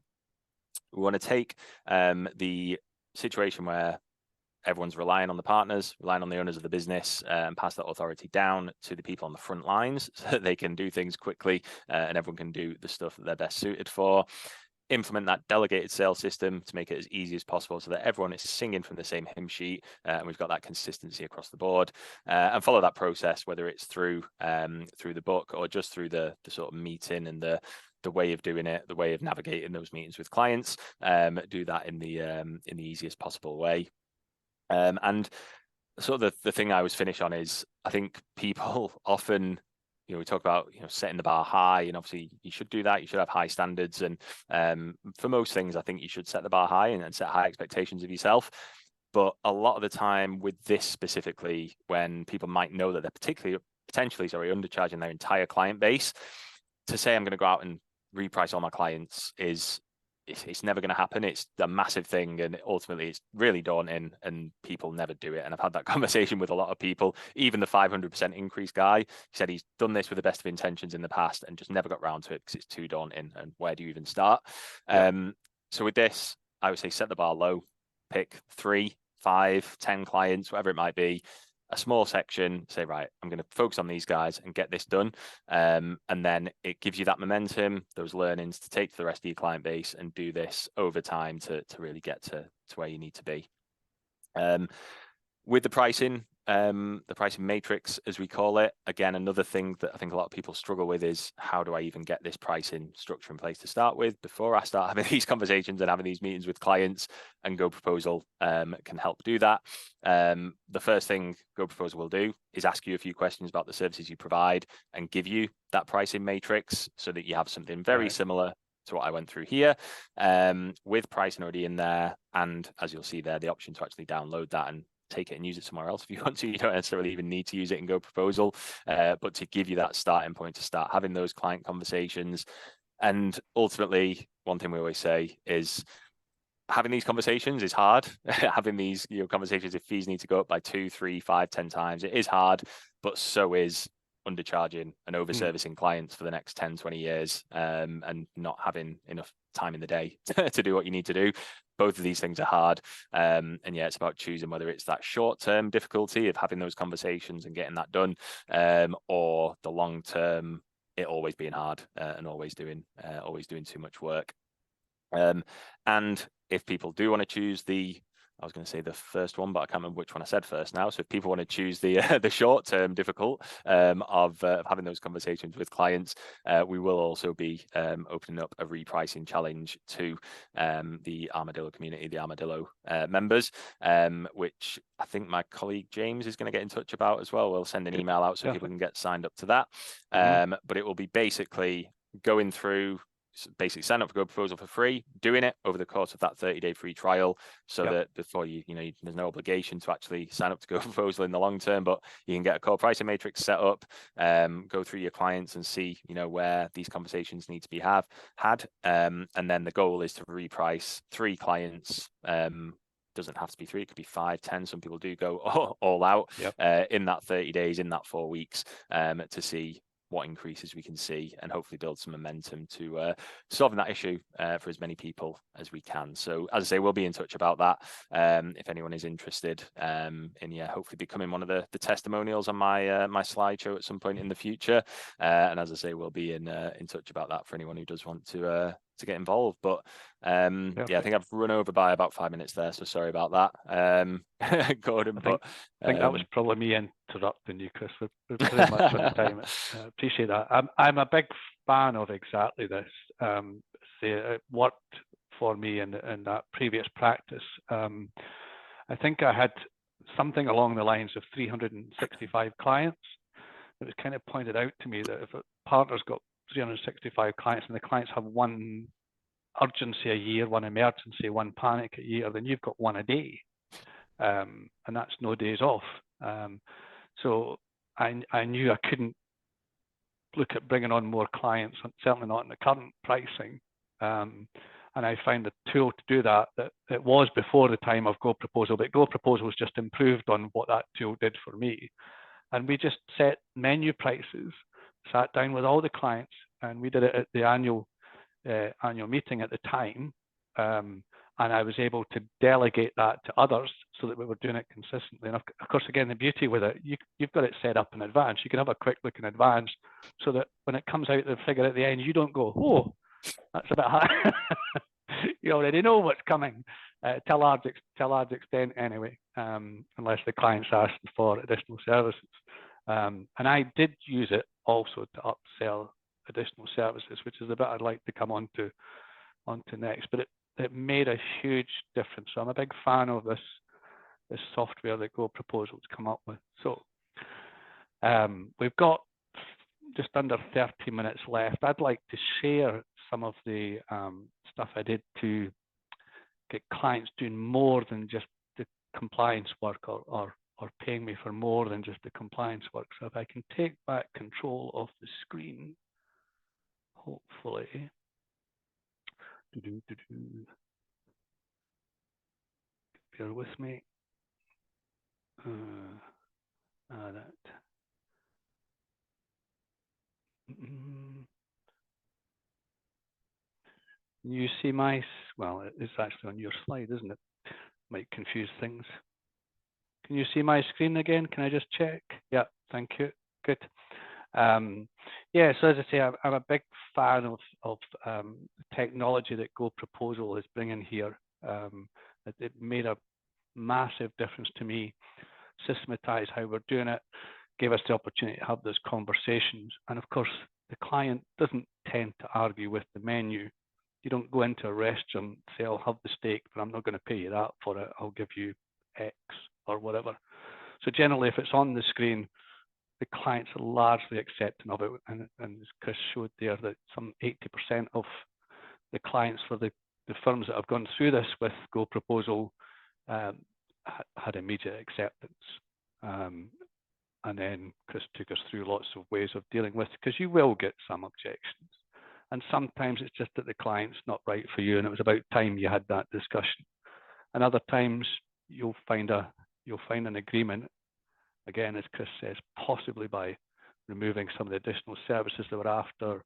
We want to take the situation where everyone's relying on the partners, relying on the owners of the business, and pass that authority down to the people on the front lines so that they can do things quickly and everyone can do the stuff that they're best suited for. Implement that delegated sales system to make it as easy as possible so that everyone is singing from the same hymn sheet and we've got that consistency across the board, and follow that process, whether it's through the book or just through the sort of meeting and the way of doing it, the way of navigating those meetings with clients. Do that in the easiest possible way. And sort of the thing I always finish on is, I think people often, we talk about, setting the bar high, and obviously you should do that. You should have high standards. And for most things, I think you should set the bar high and set high expectations of yourself. But a lot of the time with this specifically, when people might know that they're potentially undercharging their entire client base, to say I'm going to go out and reprice all my clients it's never going to happen. It's a massive thing, and ultimately it's really daunting, and people never do it. And I've had that conversation with a lot of people. Even the 500% increase guy, he said he's done this with the best of intentions in the past and just never got round to it because it's too daunting. And where do you even start? So with this, I would say set the bar low, pick 3, 5, 10 clients, whatever it might be, a small section, say, right, I'm going to focus on these guys and get this done. And then it gives you that momentum, those learnings to take to the rest of your client base and do this over time to really get to where you need to be. With the pricing, the pricing matrix, as we call it. Again, another thing that I think a lot of people struggle with is, how do I even get this pricing structure in place to start with before I start having these conversations and having these meetings with clients? And GoProposal can help do that. The first thing GoProposal will do is ask you a few questions about the services you provide and give you that pricing matrix, so that you have something very similar to what I went through here, with pricing already in there. And as you'll see there, the option to actually download that and take it and use it somewhere else if you want to. You don't necessarily even need to use it in GoProposal, but to give you that starting point to start having those client conversations. And ultimately, one thing we always say is, having these conversations is hard. Having these conversations, if fees need to go up by 2, 3, 5, 10 times, it is hard, but so is undercharging and overservicing clients for the next 10, 20 years, and not having enough time in the day to do what you need to do. Both of these things are hard. And yeah, it's about choosing whether it's that short-term difficulty of having those conversations and getting that done, or the long-term, it always being hard, and always doing too much work. And if people do want to choose I was going to say the first one, but I can't remember which one I said first now. So if people want to choose the short-term difficult of having those conversations with clients, we will also be opening up a repricing challenge to the Armadillo community, the Armadillo members, which I think my colleague James is going to get in touch about as well. We'll send an email out so people can get signed up to that. But it will be basically going through, basically sign up for GoProposal for free, doing it over the course of that 30-day free trial, so that before there's no obligation to actually sign up to GoProposal in the long term, but you can get a core pricing matrix set up, go through your clients and see where these conversations need to be had, and then the goal is to reprice 3 clients. Doesn't have to be 3, it could be 5, 10. Some people do go all out in that 30 days, in that 4 weeks, to see what increases we can see, and hopefully build some momentum to solving that issue for as many people as we can. So as I say, we'll be in touch about that if anyone is interested in hopefully becoming one of the testimonials on my my slideshow at some point in the future. And as I say, we'll be in touch about that for anyone who does want to get involved. But I think I've run over by about 5 minutes there, so sorry about that, Gordon. I think that was probably me interrupting you, Chris. We're pretty much on time. I appreciate that. I'm a big fan of exactly this. It worked for me in that previous practice. I think I had something along the lines of 365 clients. It was kind of pointed out to me that if a partner's got 365 clients and the clients have one urgency a year, one emergency, one panic a year, then you've got one a day, and that's no days off. So I knew I couldn't look at bringing on more clients, certainly not in the current pricing. And I found the tool to do that it was before the time of GoProposal, but GoProposal was just improved on what that tool did for me. And we just set menu prices, sat down with all the clients, and we did it at the annual meeting at the time. And I was able to delegate that to others so that we were doing it consistently. And of course, again, the beauty with it, you've got it set up in advance. You can have a quick look in advance so that when it comes out the figure at the end, you don't go, oh, that's a bit high. You already know what's coming to a large extent anyway, unless the client's asking for additional services. And I did use it also to upsell additional services, which is the bit I'd like to come on to next. But it made a huge difference. So I'm a big fan of this software that GoProposal's come up with. So we've got just under 30 minutes left. I'd like to share some of the stuff I did to get clients doing more than just the compliance work, or paying me for more than just the compliance work. So if I can take back control of the screen, hopefully. Bear with me. That. You see my, well, it's actually on your slide, isn't it? Might confuse things. Can you see my screen again? Can I just check? Yeah, thank you. Good. Yeah, so as I say, I'm a big fan of technology that GoProposal is bringing here. It made a massive difference to me. systematize how we're doing it, gave us the opportunity to have those conversations. And of course, the client doesn't tend to argue with the menu. You don't go into a restaurant and say, I'll have the steak, but I'm not going to pay you that for it. I'll give you X or whatever. So generally, if it's on the screen, the clients are largely accepting of it. And as Chris showed there, that some 80% of the clients for the firms that have gone through this with GoProposal had immediate acceptance. And then Chris took us through lots of ways of dealing with, because you will get some objections. And sometimes it's just that the client's not right for you, and it was about time you had that discussion. And other times you'll find an agreement, again, as Chris says, possibly by removing some of the additional services they were after,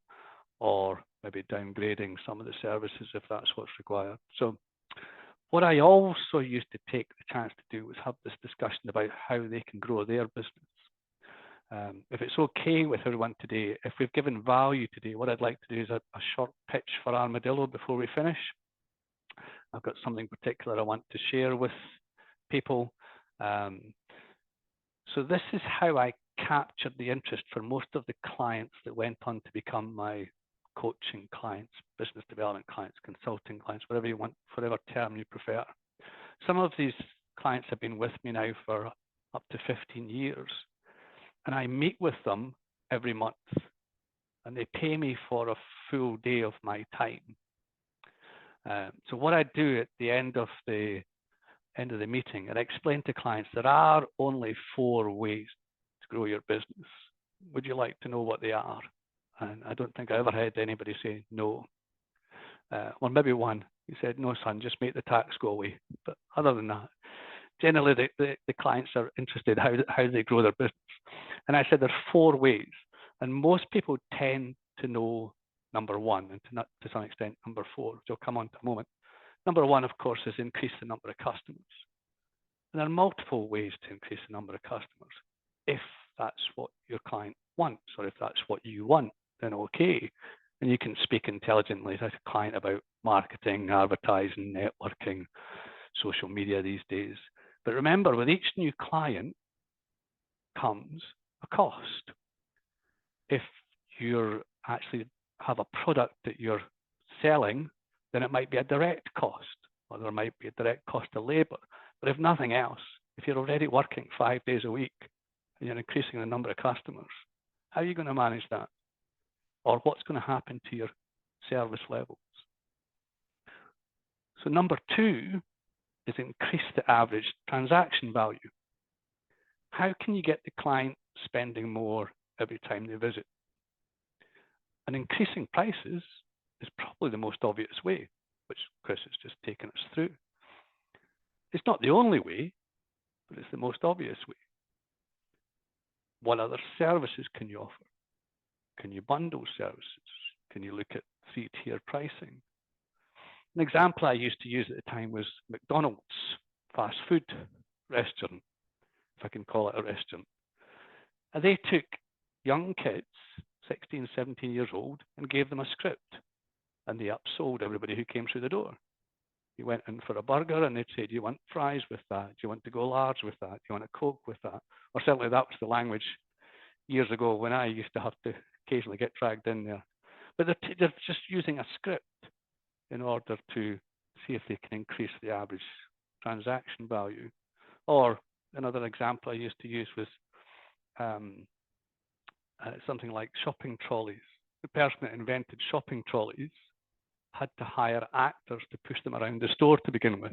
or maybe downgrading some of the services if that's what's required. So what I also used to take the chance to do was have this discussion about how they can grow their business. If it's okay with everyone today, if we've given value today, what I'd like to do is a short pitch for Armadillo before we finish. I've got something particular I want to share with people. So this is how I captured the interest for most of the clients that went on to become my coaching clients, business development clients, consulting clients, whatever you want, whatever term you prefer. Some of these clients have been with me now for up to 15 years. And I meet with them every month, and they pay me for a full day of my time. So what I do at the end of the meeting, and I explain to clients there are only 4 ways to grow your business. Would you like to know what they are? And I don't think I ever had anybody say no. Or maybe one. He said, no, son, just make the tax go away. But other than that, generally the clients are interested in how they grow their business. And I said there's 4 ways, and most people tend to know number 1, and to some extent number 4, which I'll come on to in a moment. Number 1, of course, is increase the number of customers. And there are multiple ways to increase the number of customers. If that's what your client wants, or if that's what you want, then okay. And you can speak intelligently to a client about marketing, advertising, networking, social media these days. But remember, with each new client comes a cost. If you actually have a product that you're selling, then it might be a direct cost, or there might be a direct cost of labor. But if nothing else, if you're already working 5 days a week and you're increasing the number of customers, how are you going to manage that? Or what's going to happen to your service levels? So number 2 is increase the average transaction value. How can you get the client spending more every time they visit? And increasing prices is probably the most obvious way, which Chris has just taken us through. It's not the only way, but it's the most obvious way. What other services can you offer? Can you bundle services? Can you look at 3-tier pricing? An example I used to use at the time was McDonald's fast food restaurant, if I can call it a restaurant. And they took young kids, 16, 17 years old, and gave them a script. And they upsold everybody who came through the door. You went in for a burger and they'd say, do you want fries with that? Do you want to go large with that? Do you want a Coke with that? Or certainly that was the language years ago when I used to have to occasionally get dragged in there. But they're just using a script in order to see if they can increase the average transaction value. Or another example I used to use was something like shopping trolleys. The person that invented shopping trolleys had to hire actors to push them around the store to begin with.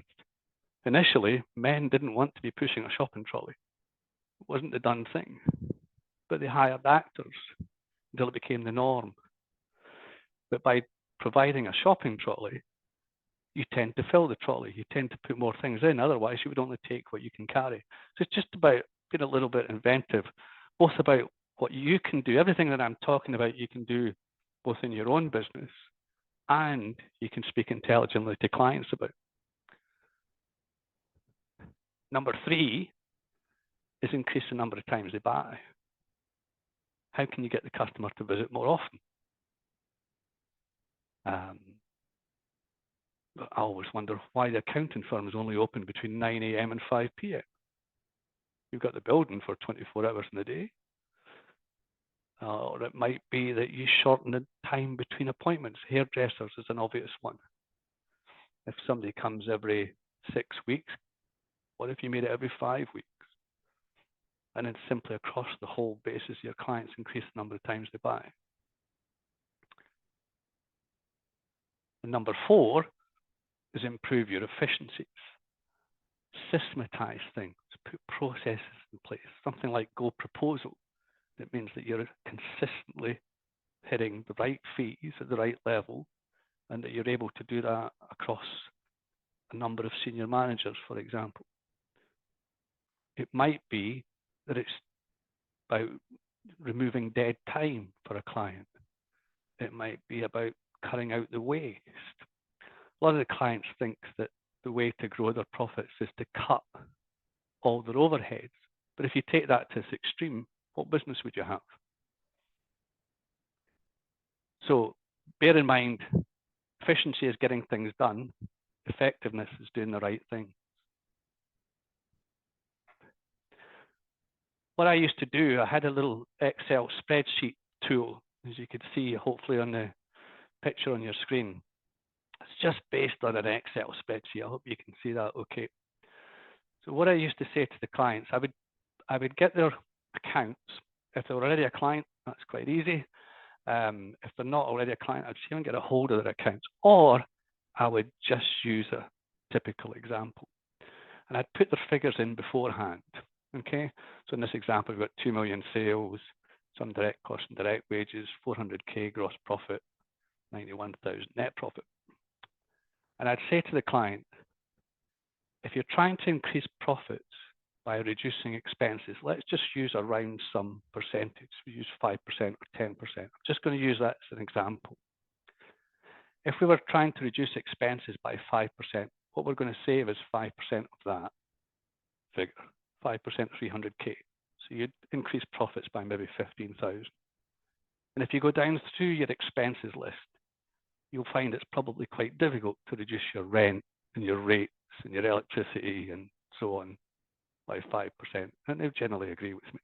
Initially, men didn't want to be pushing a shopping trolley. It wasn't the done thing. But they hired actors until it became the norm. But by providing a shopping trolley, you tend to fill the trolley. You tend to put more things in. Otherwise, you would only take what you can carry. So it's just about being a little bit inventive, both about what you can do. Everything that I'm talking about, you can do both in your own business and you can speak intelligently to clients about. Number 3 is increase the number of times they buy. How can you get the customer to visit more often? I always wonder why the accounting firm is only open between 9 a.m. and 5 p.m. you've got the building for 24 hours in the day. Or it might be that you shorten the time between appointments. Hairdressers is an obvious one. If somebody comes every 6 weeks, what if you made it every 5 weeks? And then simply across the whole basis, your clients increase the number of times they buy. And number 4 is improve your efficiencies. Systematize things, put processes in place, something like GoProposal. That means that you're consistently hitting the right fees at the right level, and that you're able to do that across a number of senior managers, for example. It might be that it's about removing dead time for a client. It might be about cutting out the waste. A lot of the clients think that the way to grow their profits is to cut all their overheads. But if you take that to its extreme, what business would you have? So bear in mind, efficiency is getting things done. Effectiveness is doing the right thing. What I used to do, I had a little Excel spreadsheet tool, as you could see, hopefully on the picture on your screen. It's just based on an Excel spreadsheet. I hope you can see that okay. So what I used to say to the clients, I would get their accounts. If they're already a client, that's quite easy. If they're not already a client, I'd even get a hold of their accounts, or I would just use a typical example. And I'd put their figures in beforehand, okay? So in this example, we've got 2 million sales, some direct costs and direct wages, 400K gross profit, 91,000 net profit. And I'd say to the client, if you're trying to increase profits by reducing expenses, let's just use a round sum percentage. We use 5% or 10%. I'm just going to use that as an example. If we were trying to reduce expenses by 5%, what we're going to save is 5% of that figure, 5%, 300K. So you'd increase profits by maybe 15,000. And if you go down through your expenses list, you'll find it's probably quite difficult to reduce your rent and your rates and your electricity and so on by 5%, and they'll generally agree with me.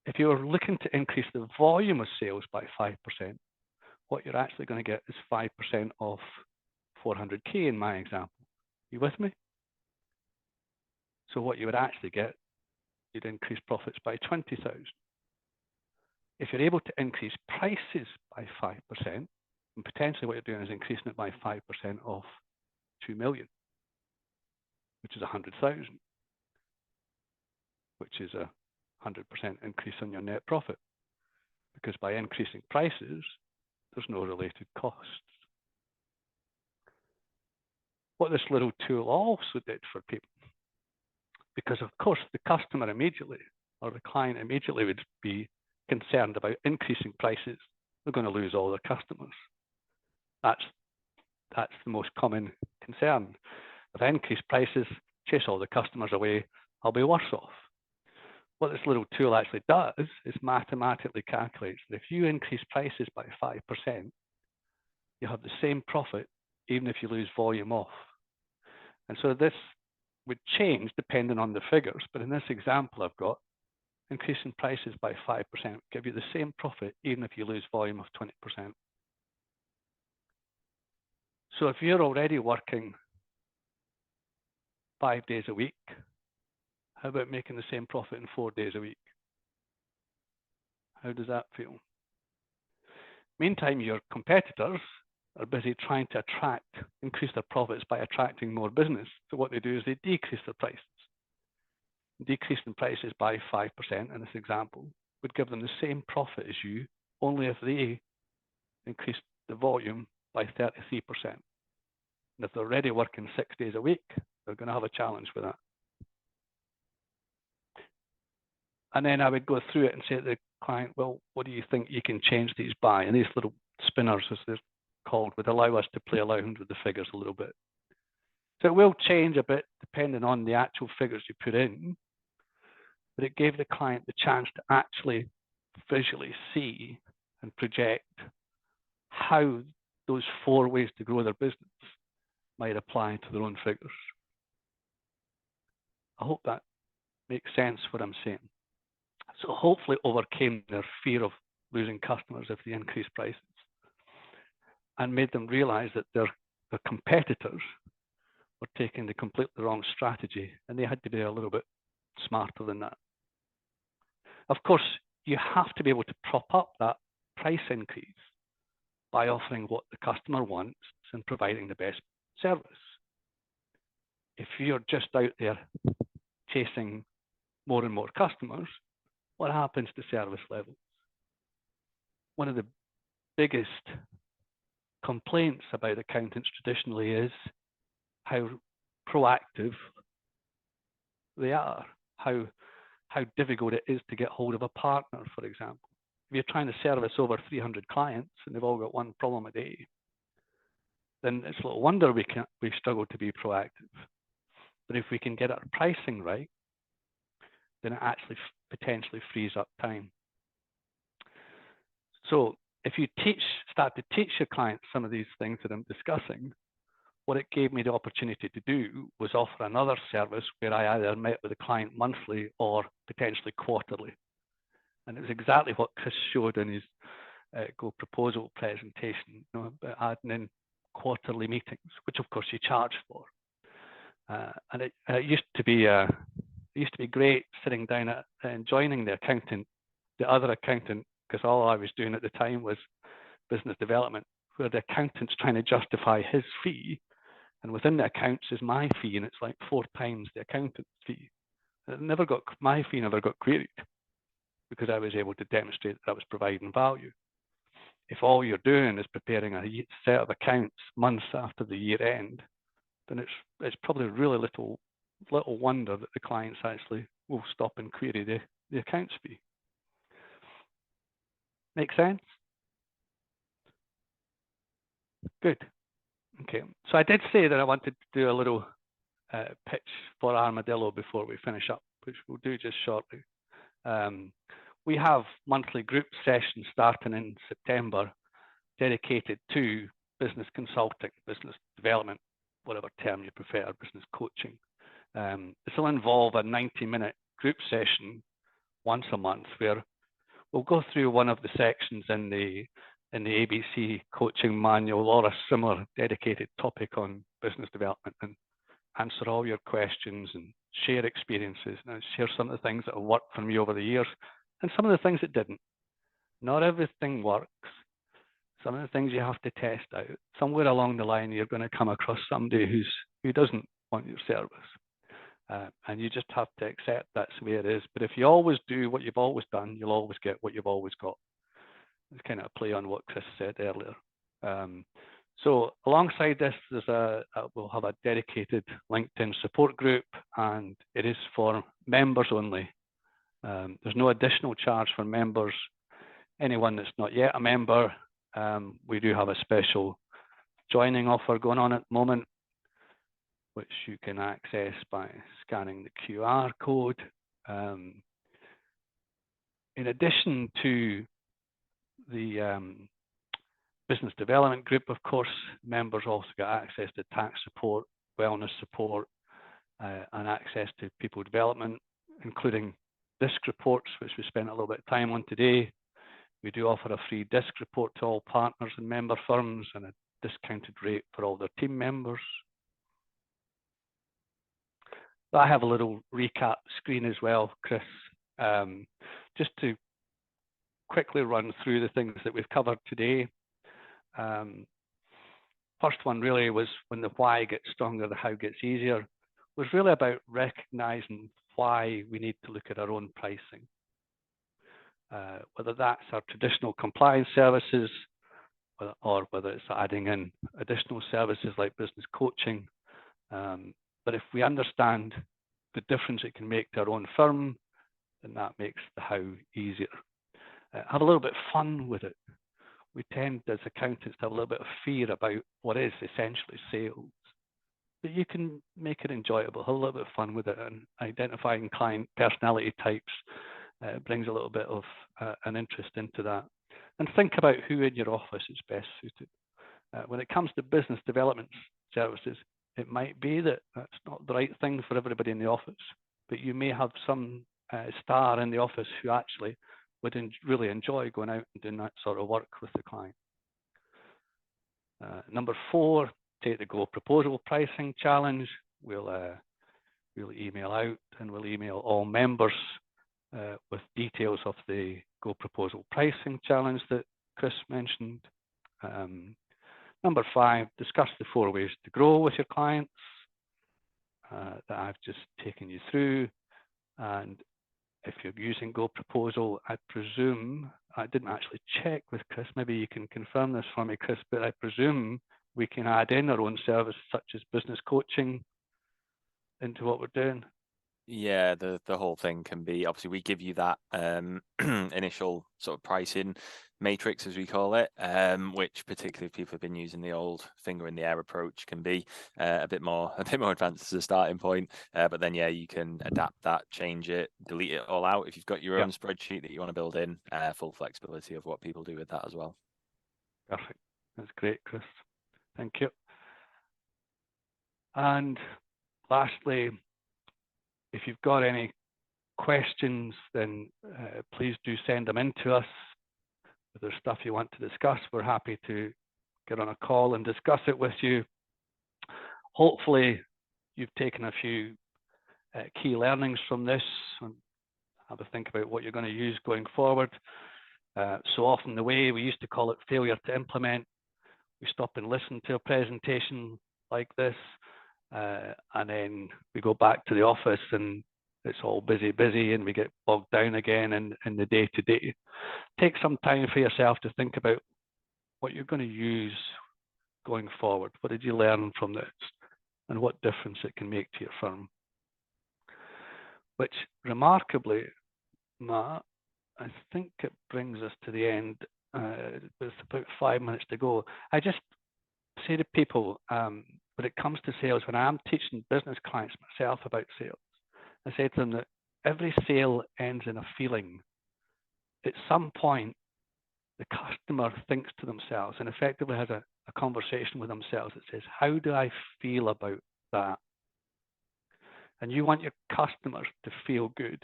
If you're looking to increase the volume of sales by 5%, what you're actually going to get is 5% off 400K in my example. You with me? So what you would actually get, you'd increase profits by 20,000. If you're able to increase prices by 5%, and potentially what you're doing is increasing it by 5% off 2 million, which is 100,000. Which is a 100% increase on your net profit. Because by increasing prices, there's no related costs. What this little tool also did for people, because of course the customer immediately, or the client immediately would be concerned about increasing prices, they're going to lose all their customers. That's the most common concern. If I increase prices, chase all the customers away, I'll be worse off. What this little tool actually does is mathematically calculates that if you increase prices by 5%, you have the same profit even if you lose volume off. And so this would change depending on the figures, but in this example I've got, increasing prices by 5% will give you the same profit even if you lose volume of 20%. So if you're already working 5 days a week, how about making the same profit in 4 days a week? How does that feel? Meantime, your competitors are busy trying to increase their profits by attracting more business. So what they do is they decrease their prices. Decreasing prices by 5% in this example would give them the same profit as you, only if they increased the volume by 33%. And if they're already working 6 days a week, they're going to have a challenge with that. And then I would go through it and say to the client, well, what do you think you can change these by? And these little spinners, as they're called, would allow us to play around with the figures a little bit. So it will change a bit depending on the actual figures you put in, but it gave the client the chance to actually visually see and project how those 4 ways to grow their business might apply to their own figures. I hope that Makes sense what I'm saying. So hopefully overcame their fear of losing customers if they increase prices, and made them realize that their competitors were taking the completely wrong strategy, and they had to be a little bit smarter than that. Of course, you have to be able to prop up that price increase by offering what the customer wants and providing the best service. If you're just out there chasing more and more customers, what happens to service levels? One of the biggest complaints about accountants traditionally is how proactive they are, how difficult it is to get hold of a partner, for example. If you're trying to service over 300 clients and they've all got one problem a day, then it's little wonder we struggle to be proactive. But if we can get our pricing right, then it actually potentially frees up time. So if you start to teach your clients some of these things that I'm discussing, what it gave me the opportunity to do was offer another service where I either met with the client monthly or potentially quarterly. And it was exactly what Chris showed in his GoProposal presentation, about adding in quarterly meetings, which of course you charge for. And it used to be great sitting down and joining the other accountant, because all I was doing at the time was business development, where the accountant's trying to justify his fee, and within the accounts is my fee, and it's like 4 times the accountant's fee. My fee never got queried, because I was able to demonstrate that I was providing value. If all you're doing is preparing a set of accounts months after the year end, then it's probably really little wonder that the clients actually will stop and query the accounts fee. Make sense? Good. Okay, so I did say that I wanted to do a little pitch for Armadillo before we finish up, which we'll do just shortly. We have monthly group sessions starting in September dedicated to business consulting, business development, whatever term you prefer, business coaching. This will involve a 90-minute group session once a month where we'll go through one of the sections in the ABC coaching manual or a similar dedicated topic on business development, and answer all your questions and share experiences and share some of the things that have worked for me over the years and some of the things that didn't. Not everything works. Some of the things you have to test out. Somewhere along the line, you're going to come across somebody who doesn't want your service. And you just have to accept that's the way it is. But if you always do what you've always done, you'll always get what you've always got. It's kind of a play on what Chris said earlier. So alongside this, we'll have a dedicated LinkedIn support group, and it is for members only. There's no additional charge for members. Anyone that's not yet a member, we do have a special joining offer going on at the moment, which you can access by scanning the QR code. In addition to the business development group, of course, members also get access to tax support, wellness support, and access to people development, including DISC reports, which we spent a little bit of time on today. We do offer a free DISC report to all partners and member firms and a discounted rate for all their team members. I have a little recap screen as well, Chris, just to quickly run through the things that we've covered today. First one really was when the why gets stronger, the how gets easier, was really about recognizing why we need to look at our own pricing. Whether that's our traditional compliance services or whether it's adding in additional services like business coaching. But if we understand the difference it can make to our own firm, then that makes the how easier. Have a little bit of fun with it. We tend as accountants to have a little bit of fear about what is essentially sales. But you can make it enjoyable, have a little bit of fun with it, and identifying client personality types brings a little bit of an interest into that. And think about who in your office is best suited. When it comes to business development services, it might be that that's not the right thing for everybody in the office. but you may have some star in the office who actually would really enjoy going out and doing that sort of work with the client. Number 4, take the GoProposal pricing challenge. We'll email out, and we'll email all members with details of the GoProposal pricing challenge that Chris mentioned. Number 5, discuss the 4 ways to grow with your clients that I've just taken you through. And if you're using GoProposal, I presume, I didn't actually check with Chris, maybe you can confirm this for me, Chris, but I presume we can add in our own service such as business coaching into what we're doing. Yeah, the whole thing can be, obviously we give you that initial sort of pricing matrix, as we call it, which particularly if people have been using the old finger in the air approach can be a bit more advanced as a starting point. But then yeah, you can adapt that, change it, delete it all out if you've got your own spreadsheet that you want to build in. Full flexibility of what people do with that as well. Perfect. That's great, Chris. Thank you. And lastly, if you've got any questions, then please do send them in to us. If there's stuff you want to discuss, we're happy to get on a call and discuss it with you. Hopefully, you've taken a few key learnings from this and have a think about what you're going to use going forward. So often the way we used to call it failure to implement, we stop and listen to a presentation like this, and then we go back to the office and it's all busy, and we get bogged down again in the day-to-day. Take some time for yourself to think about what you're going to use going forward. What did you learn from this, and what difference it can make to your firm? Which, remarkably, Matt, I think it brings us to the end. There's about 5 minutes to go. I just say to people, when it comes to sales, when I'm teaching business clients myself about sales, I say to them that every sale ends in a feeling. At some point, the customer thinks to themselves and effectively has a conversation with themselves that says, how do I feel about that? And you want your customers to feel good.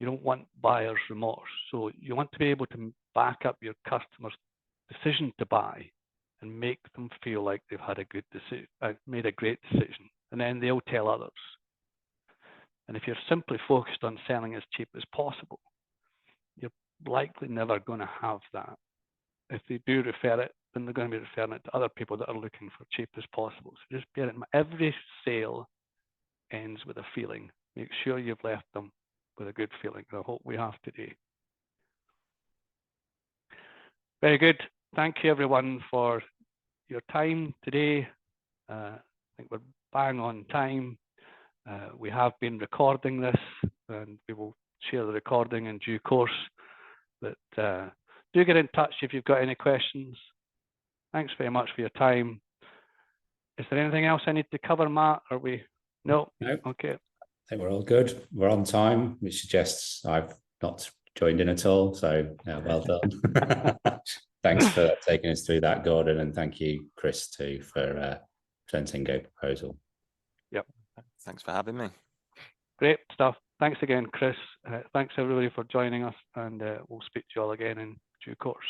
You don't want buyer's remorse. So you want to be able to back up your customer's decision to buy and make them feel like they've had a good decision, made a great decision, and then they'll tell others. And if you're simply focused on selling as cheap as possible, you're likely never going to have that. If they do refer it, then they're going to be referring it to other people that are looking for cheap as possible. So just bear in mind, every sale ends with a feeling. Make sure you've left them with a good feeling. I hope we have today. Very good. Thank you everyone for your time today. I think we're bang on time. We have been recording this, and we will share the recording in due course. But do get in touch if you've got any questions. Thanks very much for your time. Is there anything else I need to cover, Matt? Are we? No? No. Okay. I think we're all good. We're on time, which suggests I've not joined in at all. So well done. Thanks for taking us through that, Gordon, and thank you, Chris, too, for presenting GoProposal. Yep. Thanks for having me. Great stuff. Thanks again, Chris. Thanks everybody for joining us, and we'll speak to you all again in due course.